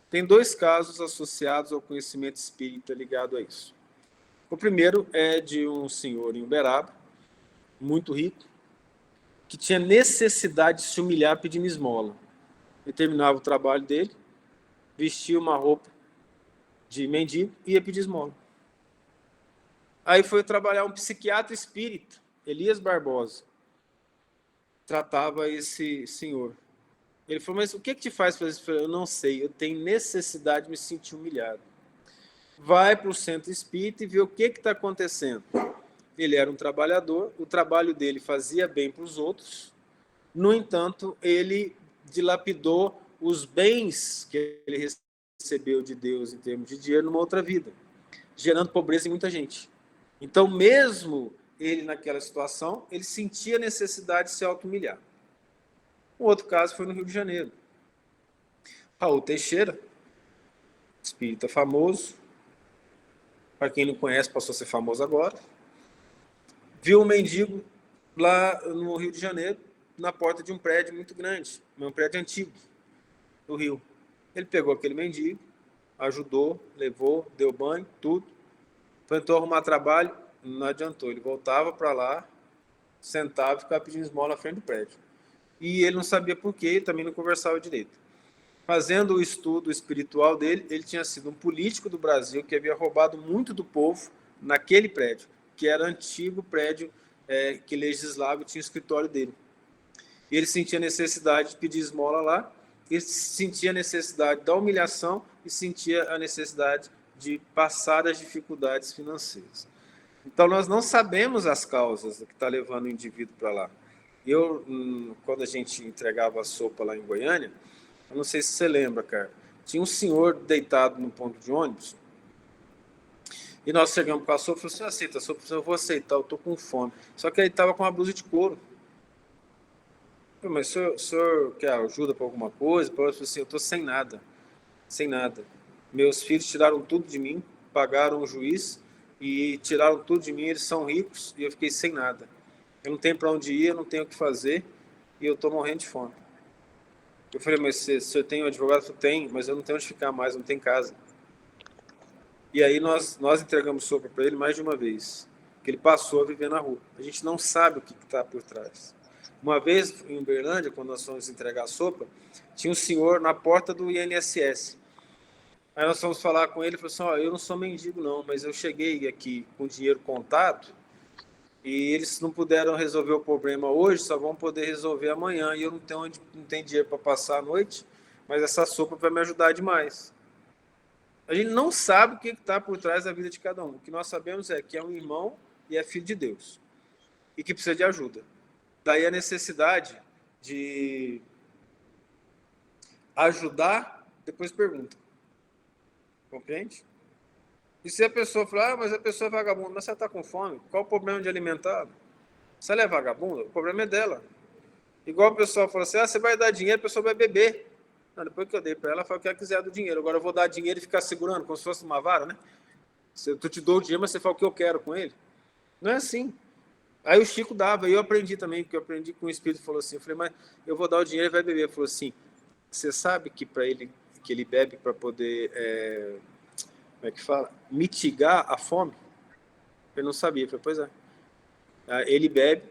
Tem 2 casos associados ao conhecimento espírita ligado a isso. O primeiro é de um senhor em Uberaba, muito rico, que tinha necessidade de se humilhar pedindo esmola. Ele terminava o trabalho dele, vestia uma roupa de mendigo e ia pedir esmola. Aí foi trabalhar um psiquiatra espírita, Elias Barbosa, tratava esse senhor. Ele falou, mas o que te faz fazer isso? Eu falei, eu não sei, eu tenho necessidade de me sentir humilhado. Vai para o centro espírita e vê o que está acontecendo. Ele era um trabalhador, o trabalho dele fazia bem para os outros, no entanto, ele dilapidou os bens que ele recebeu de Deus em termos de dinheiro numa outra vida, gerando pobreza em muita gente. Então, mesmo ele naquela situação, ele sentia a necessidade de se auto-humilhar. O outro caso foi no Rio de Janeiro. Raul Teixeira, espírita famoso, para quem não conhece, passou a ser famoso agora, viu um mendigo lá no Rio de Janeiro, na porta de um prédio muito grande, um prédio antigo do Rio. Ele pegou aquele mendigo, ajudou, levou, deu banho, tudo, tentou arrumar trabalho, não adiantou. Ele voltava para lá, sentava e ficava pedindo esmola na frente do prédio. E ele não sabia por quê, também não conversava direito. Fazendo o estudo espiritual dele, ele tinha sido um político do Brasil que havia roubado muito do povo naquele prédio, que era antigo prédio que legislava e tinha o escritório dele. E ele sentia necessidade de pedir esmola lá, ele sentia a necessidade da humilhação e sentia a necessidade de passar as dificuldades financeiras. Então, nós não sabemos as causas do que está levando o indivíduo para lá. Quando a gente entregava a sopa lá em Goiânia, eu não sei se você lembra, cara, tinha um senhor deitado no ponto de ônibus, e nós chegamos com a sopa e falamos assim, aceita a sopa? Eu vou aceitar, eu estou com fome. Só que ele estava com uma blusa de couro. Eu falei, mas o senhor quer ajuda para alguma coisa? Eu falei assim, eu estou sem nada, sem nada. Meus filhos tiraram tudo de mim, pagaram o juiz e tiraram tudo de mim, eles são ricos e eu fiquei sem nada. Eu não tenho para onde ir, eu não tenho o que fazer e eu estou morrendo de fome. Eu falei, mas o senhor tem um advogado? Eu falei, tem, mas eu não tenho onde ficar mais, não tenho casa. E aí nós entregamos sopa para ele mais de uma vez, que ele passou a viver na rua. A gente não sabe o que está por trás. Uma vez, em Uberlândia, quando nós fomos entregar a sopa, tinha um senhor na porta do INSS. Aí nós fomos falar com ele e falou assim, eu não sou mendigo não, mas eu cheguei aqui com dinheiro contado e eles não puderam resolver o problema hoje, só vão poder resolver amanhã e eu não tenho dinheiro para passar a noite, mas essa sopa vai me ajudar demais. A gente não sabe o que está por trás da vida de cada um. O que nós sabemos é que é um irmão e é filho de Deus e que precisa de ajuda. Daí a necessidade de ajudar, depois pergunta. Compreende? E se a pessoa falar, mas a pessoa é vagabunda, mas você está com fome, qual o problema de alimentar? Se ela é vagabunda, o problema é dela. Igual o pessoal fala assim, você vai dar dinheiro, a pessoa vai beber. Não, depois que eu dei para ela, ela fala o que ela quiser do dinheiro. Agora eu vou dar dinheiro e ficar segurando, como se fosse uma vara, né? Eu te dou o dinheiro, mas você fala o que eu quero com ele. Não é assim. Aí o Chico dava, e eu aprendi também, porque eu aprendi com o Espírito, falou assim, eu falei, mas eu vou dar o dinheiro e vai beber. Ele falou assim, você sabe que para ele, que ele bebe para poder, como é que fala? Mitigar a fome? Eu não sabia. Eu falei, pois é. Ele bebe,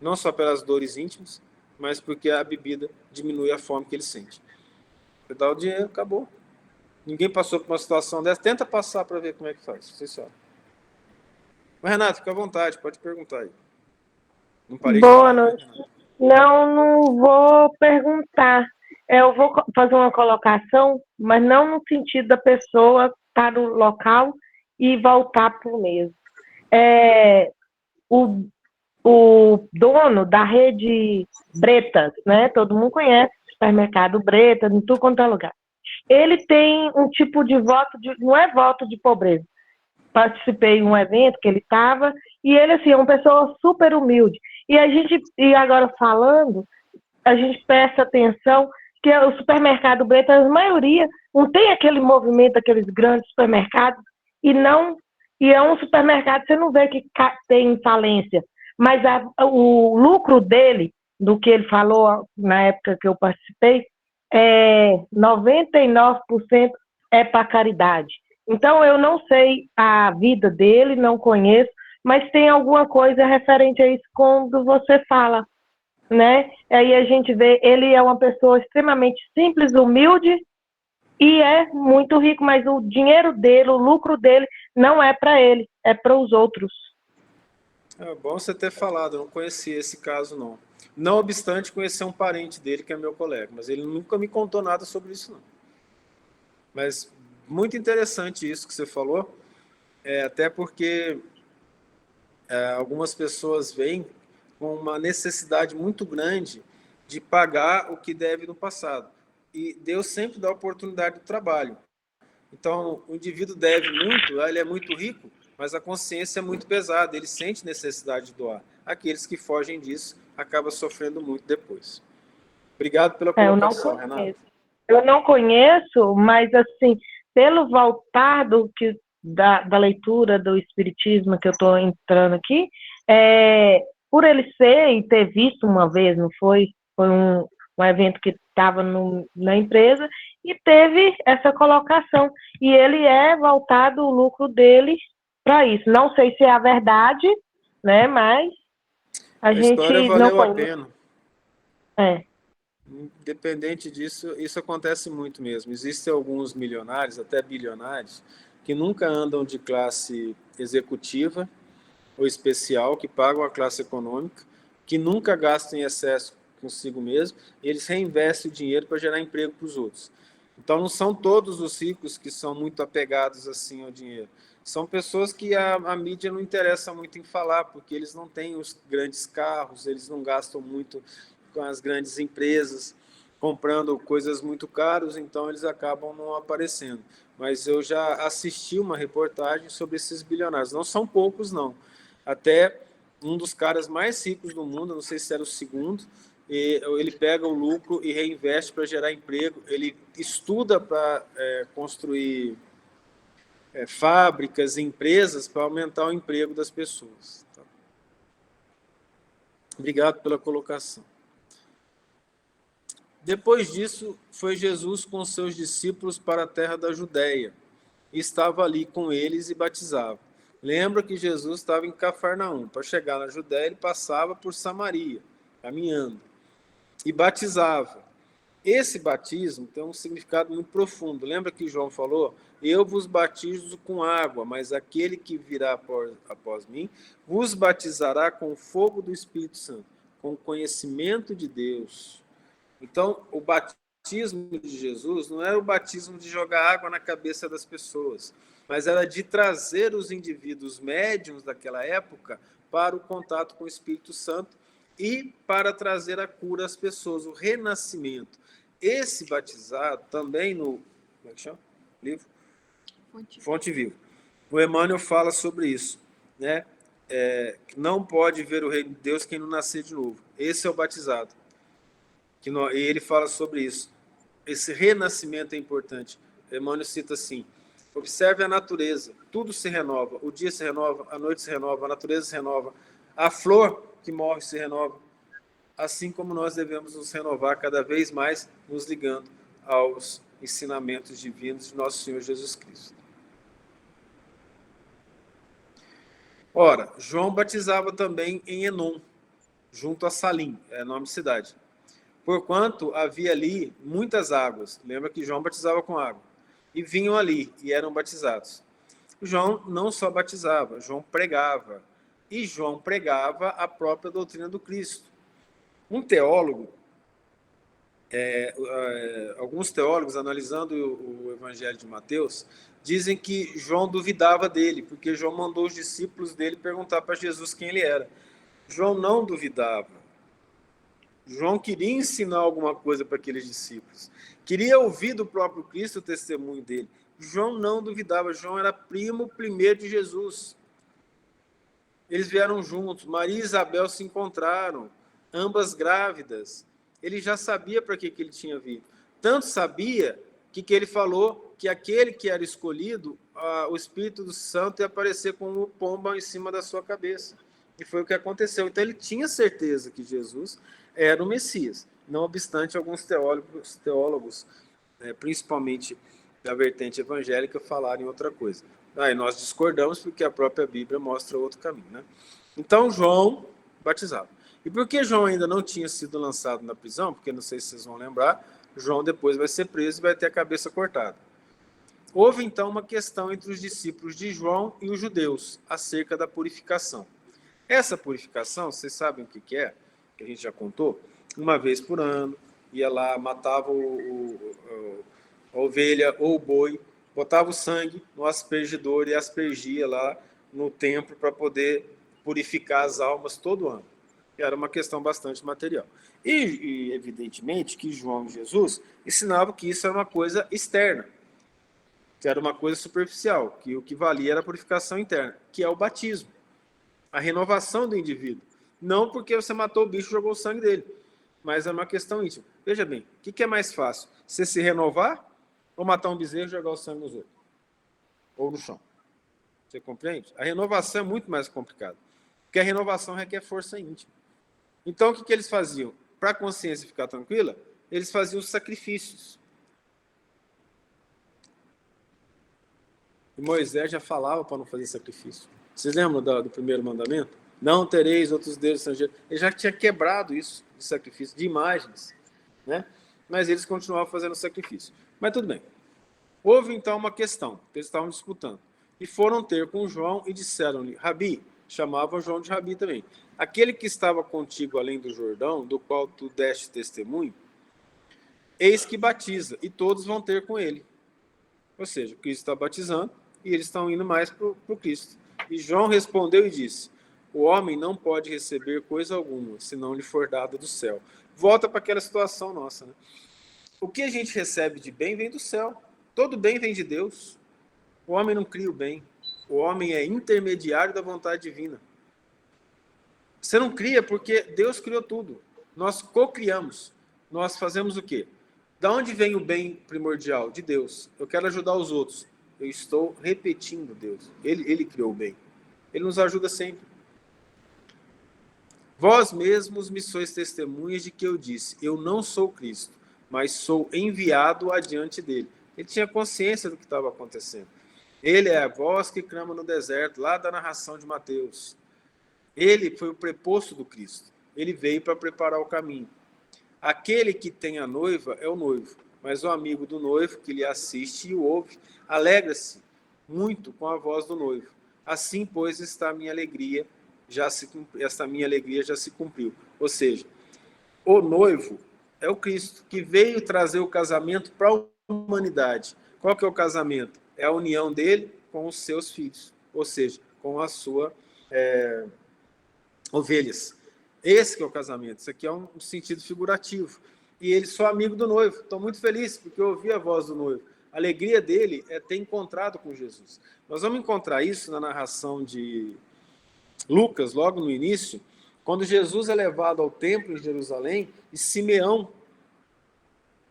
não só pelas dores íntimas, mas porque a bebida diminui a fome que ele sente. Você dá o dinheiro, acabou. Ninguém passou por uma situação dessa. Tenta passar para ver como é que faz. Você sabe. Mas, Renato, fica à vontade, pode perguntar aí. Não parei de Boa falar, né, noite. Renato? Não vou perguntar. Eu vou fazer uma colocação, mas não no sentido da pessoa estar no local e voltar para o mesmo. O, o dono da rede Bretas, né? Todo mundo conhece o supermercado Bretas, em tudo quanto é lugar. Ele tem um tipo de não é voto de pobreza. Participei de um evento que ele estava, e ele, assim, é uma pessoa super humilde. E agora falando, a gente presta atenção que o supermercado Bretas, a maioria, não tem aquele movimento, aqueles grandes supermercados, e é um supermercado, você não vê que tem falência, mas o lucro dele, do que ele falou na época que eu participei, 99% é para caridade. Então, eu não sei a vida dele, não conheço, mas tem alguma coisa referente a isso quando você fala, né? Aí a gente vê, ele é uma pessoa extremamente simples, humilde e é muito rico, mas o dinheiro dele, o lucro dele, não é para ele, é para os outros. É bom você ter falado, eu não conhecia esse caso, não. Não obstante conhecer um parente dele, que é meu colega, mas ele nunca me contou nada sobre isso, não. Mas muito interessante isso que você falou, até porque algumas pessoas vêm com uma necessidade muito grande de pagar o que deve no passado. E Deus sempre dá oportunidade de trabalho. Então, o indivíduo deve muito, ele é muito rico, mas a consciência é muito pesada, ele sente necessidade de doar. Aqueles que fogem disso acabam sofrendo muito depois. Obrigado pela colocação, Renato. Eu não conheço, mas, assim, pelo voltar da leitura do Espiritismo que eu estou entrando aqui, por ele ser e ter visto uma vez, não foi? Foi um evento que estava na empresa e teve essa colocação. E ele voltado o lucro dele para isso. Não sei se é a verdade, né? Mas a gente história valeu não a pena. É. Independente disso, isso acontece muito mesmo. Existem alguns milionários, até bilionários, que nunca andam de classe executiva ou especial, que pagam a classe econômica, que nunca gastam em excesso consigo mesmo, e eles reinvestem o dinheiro para gerar emprego para os outros. Então, não são todos os ricos que são muito apegados assim ao dinheiro. São pessoas que a mídia não interessa muito em falar, porque eles não têm os grandes carros, eles não gastam muito com as grandes empresas, comprando coisas muito caras, então eles acabam não aparecendo. Mas eu já assisti uma reportagem sobre esses bilionários. Não são poucos, não. Até um dos caras mais ricos do mundo, não sei se era o segundo, ele pega o lucro e reinveste para gerar emprego. Ele estuda para construir fábricas, empresas, para aumentar o emprego das pessoas. Tá? Obrigado pela colocação. Depois disso, foi Jesus com seus discípulos para a terra da Judéia, e estava ali com eles e batizava. Lembra que Jesus estava em Cafarnaum. Para chegar na Judéia, ele passava por Samaria, caminhando, e batizava. Esse batismo tem um significado muito profundo. Lembra que João falou? Eu vos batizo com água, mas aquele que virá após mim vos batizará com o fogo do Espírito Santo, com o conhecimento de Deus. Então, o batismo de Jesus não era o batismo de jogar água na cabeça das pessoas, mas era de trazer os indivíduos médiuns daquela época para o contato com o Espírito Santo e para trazer a cura às pessoas, o renascimento. Esse batizado também no... Como é que chama? Livro? Fonte Viva. O Emmanuel fala sobre isso, né? Que não pode ver o reino de Deus quem não nascer de novo. Esse é o batizado. E ele fala sobre isso. Esse renascimento é importante. Emmanuel cita assim: observe a natureza, tudo se renova, o dia se renova, a noite se renova, a natureza se renova, a flor que morre se renova, assim como nós devemos nos renovar cada vez mais, nos ligando aos ensinamentos divinos de nosso Senhor Jesus Cristo. Ora, João batizava também em Enom, junto a Salim, é nome de cidade. Porquanto havia ali muitas águas. Lembra que João batizava com água. e vinham ali e eram batizados. João não só batizava, João pregava. E João pregava a própria doutrina do Cristo. Um teólogo, alguns teólogos, analisando o Evangelho de Mateus, dizem que João duvidava dele, porque João mandou os discípulos dele perguntar para Jesus quem ele era. João não duvidava. João queria ensinar alguma coisa para aqueles discípulos. Queria ouvir do próprio Cristo o testemunho dele. João não duvidava. João era primo primeiro de Jesus. Eles vieram juntos. Maria e Isabel se encontraram, ambas grávidas. Ele já sabia para que ele tinha vindo. Tanto sabia que ele falou que aquele que era escolhido, o Espírito Santo ia aparecer como pomba em cima da sua cabeça. E foi o que aconteceu. Então ele tinha certeza que Jesus era o Messias. Não obstante, alguns teólogos, principalmente da vertente evangélica, falarem outra coisa. E nós discordamos porque a própria Bíblia mostra outro caminho, né? Então João batizava. E por que João ainda não tinha sido lançado na prisão? Porque não sei se vocês vão lembrar, João depois vai ser preso e vai ter a cabeça cortada. Houve então uma questão entre os discípulos de João e os judeus acerca da purificação. Essa purificação, vocês sabem o que é? Que a gente já contou? Uma vez por ano, ia lá, matava a ovelha ou o boi, botava o sangue no aspergidor e aspergia lá no templo para poder purificar as almas todo ano. Era uma questão bastante material. E evidentemente, que João e Jesus ensinavam que isso era uma coisa externa, que era uma coisa superficial, que o que valia era a purificação interna, que é o batismo, a renovação do indivíduo. Não porque você matou o bicho e jogou o sangue dele, mas é uma questão íntima. Veja bem, o que é mais fácil? Você se renovar ou matar um bezerro e jogar o sangue nos outros? Ou no chão? Você compreende? A renovação é muito mais complicada, porque a renovação requer força íntima. Então, o que eles faziam? Para a consciência ficar tranquila, eles faziam sacrifícios. E Moisés já falava para não fazer sacrifício. Vocês lembram do primeiro mandamento? Não tereis outros deuses estrangeiros. Ele já tinha quebrado isso de sacrifício, de imagens, né? Mas eles continuavam fazendo sacrifício. Mas tudo bem. Houve então uma questão, que eles estavam disputando. E foram ter com João e disseram-lhe, Rabi, chamavam João de Rabi também, aquele que estava contigo além do Jordão, do qual tu deste testemunho, eis que batiza, e todos vão ter com ele. Ou seja, Cristo está batizando, e eles estão indo mais para o Cristo. E João respondeu e disse, o homem não pode receber coisa alguma, se não lhe for dada do céu. Volta para aquela situação nossa, né? O que a gente recebe de bem vem do céu. Todo bem vem de Deus. O homem não cria o bem. O homem é intermediário da vontade divina. Você não cria porque Deus criou tudo. Nós co-criamos. Nós fazemos o quê? Da onde vem o bem primordial? De Deus. Eu quero ajudar os outros. Eu estou repetindo Deus. Ele criou o bem. Ele nos ajuda sempre. Vós mesmos me sois testemunhas de que eu disse, eu não sou Cristo, mas sou enviado adiante dele. Ele tinha consciência do que estava acontecendo. Ele é a voz que clama no deserto, lá da narração de Mateus. Ele foi o preposto do Cristo. Ele veio para preparar o caminho. Aquele que tem a noiva é o noivo, mas o amigo do noivo que lhe assiste e o ouve, alegra-se muito com a voz do noivo. Assim, pois, esta minha alegria já se cumpriu. Ou seja, o noivo é o Cristo, que veio trazer o casamento para a humanidade. Qual que é o casamento? É a união dele com os seus filhos, ou seja, com as suas ovelhas. Esse que é o casamento. Isso aqui é um sentido figurativo. E ele só amigo do noivo. Estou muito feliz, porque eu ouvi a voz do noivo. A alegria dele é ter encontrado com Jesus. Nós vamos encontrar isso na narração de Lucas, logo no início, quando Jesus é levado ao templo em Jerusalém, e Simeão,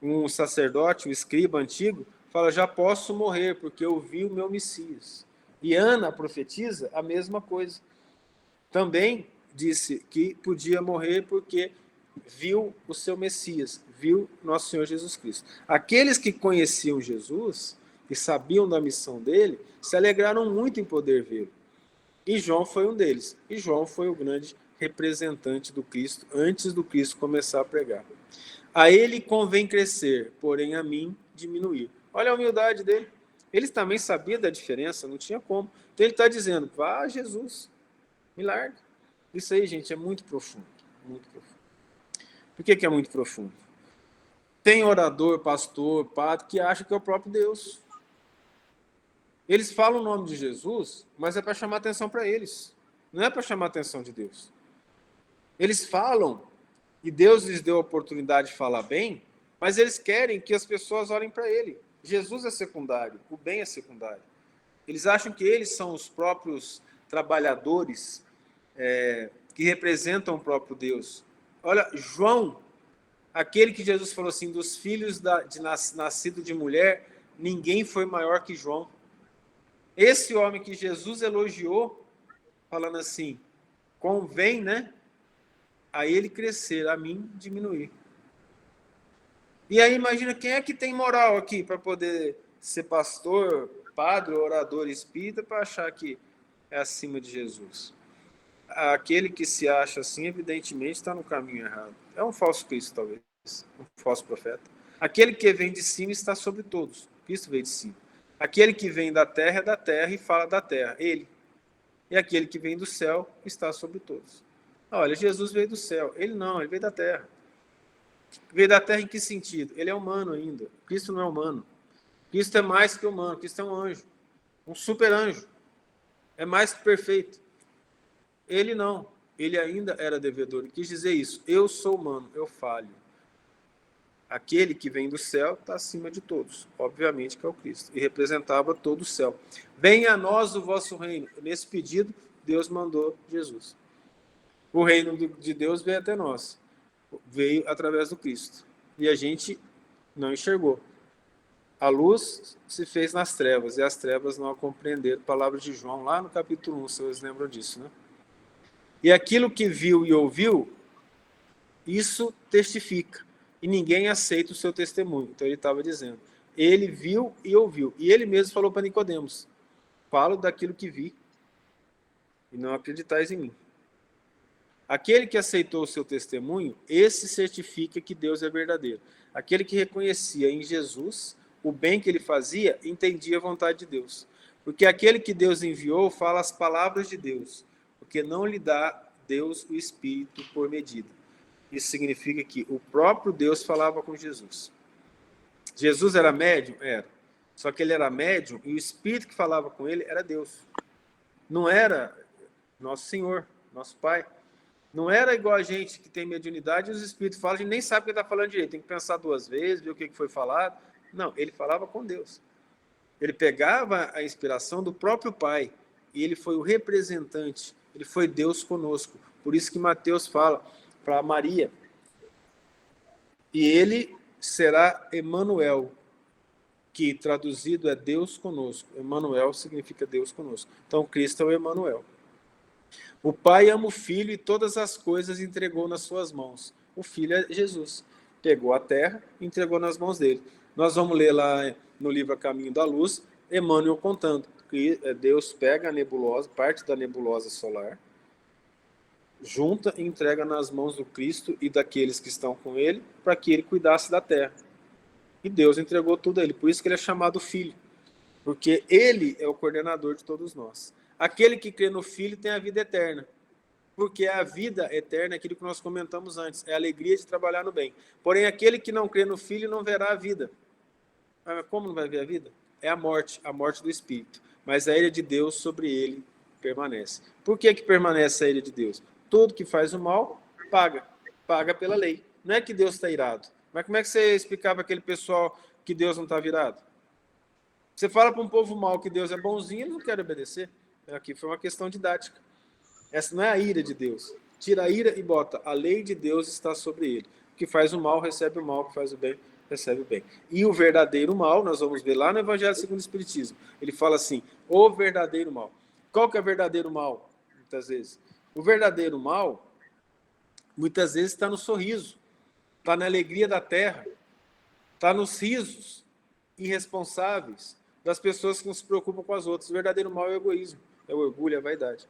um sacerdote, um escriba antigo, fala, já posso morrer, porque eu vi o meu Messias. E Ana profetiza a mesma coisa. Também disse que podia morrer porque viu o seu Messias, viu nosso Senhor Jesus Cristo. Aqueles que conheciam Jesus e sabiam da missão dele, se alegraram muito em poder vê-lo. E João foi um deles. E João foi o grande representante do Cristo, antes do Cristo começar a pregar. A ele convém crescer, porém a mim diminuir. Olha a humildade dele. Eles também sabiam da diferença, não tinha como. Então ele está dizendo, vá Jesus, me larga. Isso aí, gente, é muito profundo. Muito profundo. Por que é muito profundo? Tem orador, pastor, padre, que acha que é o próprio Deus. Eles falam o nome de Jesus, mas é para chamar atenção para eles. Não é para chamar a atenção de Deus. Eles falam, e Deus lhes deu a oportunidade de falar bem, mas eles querem que as pessoas olhem para ele. Jesus é secundário, o bem é secundário. Eles acham que eles são os próprios trabalhadores que representam o próprio Deus. Olha, João, aquele que Jesus falou assim, dos filhos nascido de mulher, ninguém foi maior que João. Esse homem que Jesus elogiou, falando assim, convém, né, a ele crescer, a mim diminuir. E aí imagina quem é que tem moral aqui para poder ser pastor, padre, orador espírita, para achar que é acima de Jesus. Aquele que se acha assim, evidentemente, está no caminho errado. É um falso Cristo, talvez, um falso profeta. Aquele que vem de cima está sobre todos. Cristo veio de cima. Aquele que vem da terra é da terra e fala da terra, ele. E aquele que vem do céu está sobre todos. Olha, Jesus veio do céu. Ele não, ele veio da terra. Veio da terra em que sentido? Ele é humano ainda. Cristo não é humano. Cristo é mais que humano. Cristo é um anjo. Um super anjo. É mais que perfeito. Ele não. Ele ainda era devedor. Ele quis dizer isso. Eu sou humano, eu falho. Aquele que vem do céu está acima de todos. Obviamente que é o Cristo. E representava todo o céu. Venha a nós o vosso reino. Nesse pedido, Deus mandou Jesus. O reino de Deus veio até nós. Veio através do Cristo. E a gente não enxergou. A luz se fez nas trevas, e as trevas não a compreenderam. Palavra de João, lá no capítulo 1, se vocês lembram disso, né? E aquilo que viu e ouviu, isso testifica. E ninguém aceita o seu testemunho. Então ele estava dizendo, ele viu e ouviu. E ele mesmo falou para Nicodemos, falo daquilo que vi, e não acreditais em mim. Aquele que aceitou o seu testemunho, esse certifica que Deus é verdadeiro. Aquele que reconhecia em Jesus o bem que ele fazia, entendia a vontade de Deus. Porque aquele que Deus enviou fala as palavras de Deus, porque não lhe dá Deus o Espírito por medida. Isso significa que o próprio Deus falava com Jesus. Jesus era médium? Era. Só que ele era médium e o Espírito que falava com ele era Deus. Não era nosso Senhor, nosso Pai. Não era igual a gente que tem mediunidade e os espíritos falam, a gente nem sabe o que está falando direito, tem que pensar duas vezes, ver o que foi falado. Não, ele falava com Deus. Ele pegava a inspiração do próprio Pai e ele foi o representante, ele foi Deus conosco. Por isso que Mateus fala para Maria, e ele será Emanuel, que traduzido é Deus conosco. Emanuel significa Deus conosco. Então Cristo é o Emanuel. O Pai ama o Filho e todas as coisas entregou nas suas mãos. O Filho é Jesus. Pegou a terra e entregou nas mãos dele. Nós vamos ler lá no livro A Caminho da Luz, Emmanuel contando que Deus pega a nebulosa, parte da nebulosa solar, junta e entrega nas mãos do Cristo e daqueles que estão com ele, para que ele cuidasse da terra. E Deus entregou tudo a ele. Por isso que ele é chamado Filho. Porque ele é o coordenador de todos nós. Aquele que crê no Filho tem a vida eterna. Porque a vida eterna é aquilo que nós comentamos antes, é a alegria de trabalhar no bem. Porém, aquele que não crê no Filho não verá a vida. Como não vai ver a vida? É a morte do Espírito. Mas a ira de Deus sobre ele permanece. Por que permanece a ira de Deus? Todo que faz o mal, paga pela lei. Não é que Deus está irado. Mas como é que você explicava para aquele pessoal que Deus não está virado? Você fala para um povo mau que Deus é bonzinho, ele não quer obedecer. Aqui foi uma questão didática. Essa não é a ira de Deus. Tira a ira e bota, a lei de Deus está sobre ele. O que faz o mal, recebe o mal. O que faz o bem, recebe o bem. E o verdadeiro mal, nós vamos ver lá no Evangelho segundo o Espiritismo. Ele fala assim, o verdadeiro mal. Qual que é o verdadeiro mal? Muitas vezes. O verdadeiro mal, muitas vezes, está no sorriso. Está na alegria da terra. Está nos risos irresponsáveis das pessoas que não se preocupam com as outras. O verdadeiro mal é o egoísmo, é o orgulho, é a vaidade.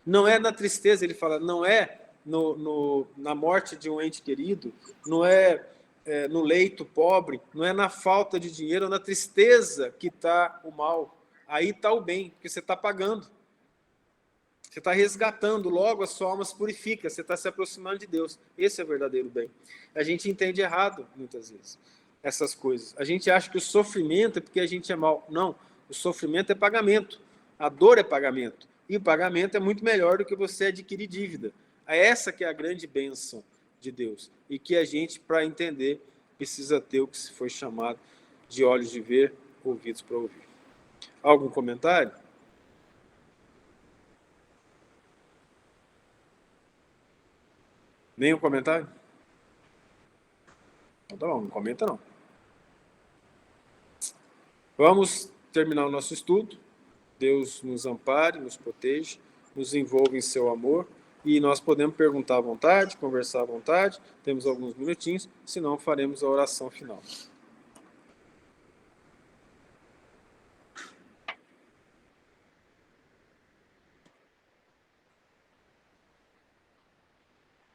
Não é na tristeza, ele fala, não é na morte de um ente querido, não é no leito pobre, não é na falta de dinheiro ou na tristeza que está o mal. Aí está o bem, porque você está pagando. Você está resgatando, logo a sua alma se purifica, você está se aproximando de Deus. Esse é o verdadeiro bem. A gente entende errado, muitas vezes, essas coisas. A gente acha que o sofrimento é porque a gente é mal. Não, o sofrimento é pagamento. A dor é pagamento. E o pagamento é muito melhor do que você adquirir dívida. Essa que é a grande bênção de Deus. E que a gente, para entender, precisa ter o que se foi chamado de olhos de ver, ouvidos para ouvir. Algum comentário? Nenhum comentário? Então tá bom, não comenta não. Vamos terminar o nosso estudo. Deus nos ampare, nos proteja, nos envolva em seu amor e nós podemos perguntar à vontade, conversar à vontade, temos alguns minutinhos, senão faremos a oração final.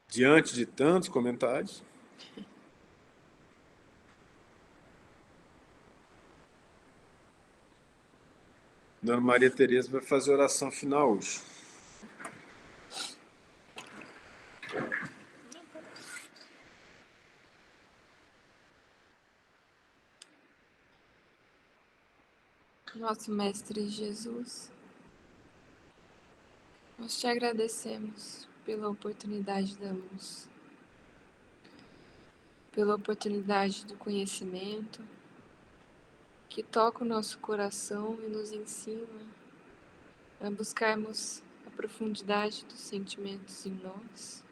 Diante de tantos comentários, Dona Maria Tereza vai fazer a oração final hoje. Nosso Mestre Jesus, nós te agradecemos pela oportunidade da luz, pela oportunidade do conhecimento, que toca o nosso coração e nos ensina a buscarmos a profundidade dos sentimentos em nós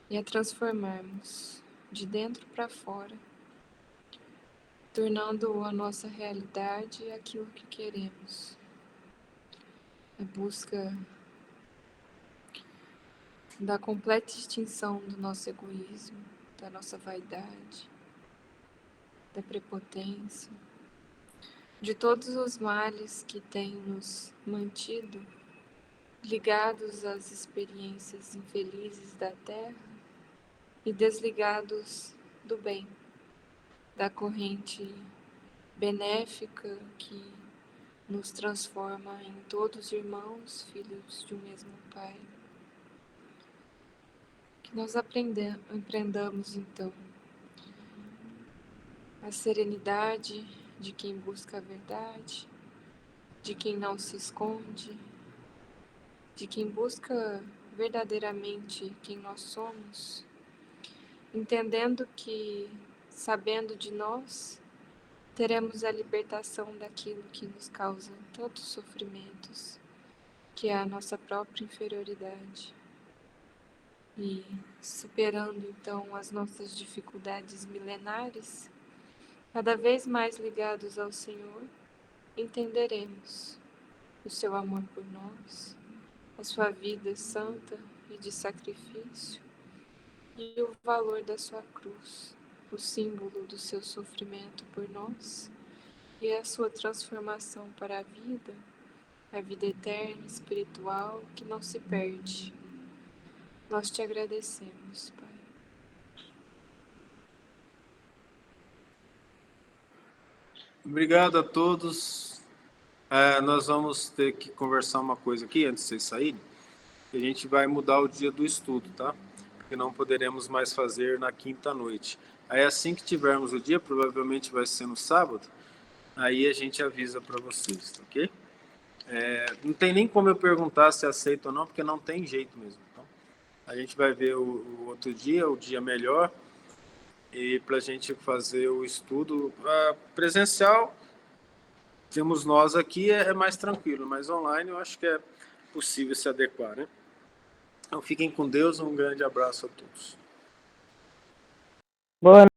e a transformarmos de dentro para fora, tornando a nossa realidade aquilo que queremos. A busca da completa extinção do nosso egoísmo, da nossa vaidade, da prepotência, de todos os males que têm nos mantido ligados às experiências infelizes da Terra e desligados do bem, da corrente benéfica que nos transforma em todos irmãos, filhos de um mesmo Pai. Que nós aprendamos então a serenidade de quem busca a verdade, de quem não se esconde, de quem busca verdadeiramente quem nós somos, entendendo que, sabendo de nós, teremos a libertação daquilo que nos causa tantos sofrimentos, que é a nossa própria inferioridade. E superando então as nossas dificuldades milenares, cada vez mais ligados ao Senhor, entenderemos o seu amor por nós, a sua vida santa e de sacrifício, e o valor da sua cruz, o símbolo do seu sofrimento por nós, e a sua transformação para a vida eterna, espiritual, que não se perde. Nós te agradecemos, Pai. Obrigado a todos. Nós vamos ter que conversar uma coisa aqui antes de vocês saírem. A gente vai mudar o dia do estudo, tá? Porque não poderemos mais fazer na quinta-noite. Aí assim que tivermos o dia, provavelmente vai ser no sábado, aí a gente avisa para vocês, tá, ok? Não tem nem como eu perguntar se aceita ou não, porque não tem jeito mesmo. Então, a gente vai ver o outro dia, o dia melhor, e para a gente fazer o estudo presencial, temos nós aqui, é mais tranquilo, mas online eu acho que é possível se adequar, né? Então fiquem com Deus, um grande abraço a todos. Boa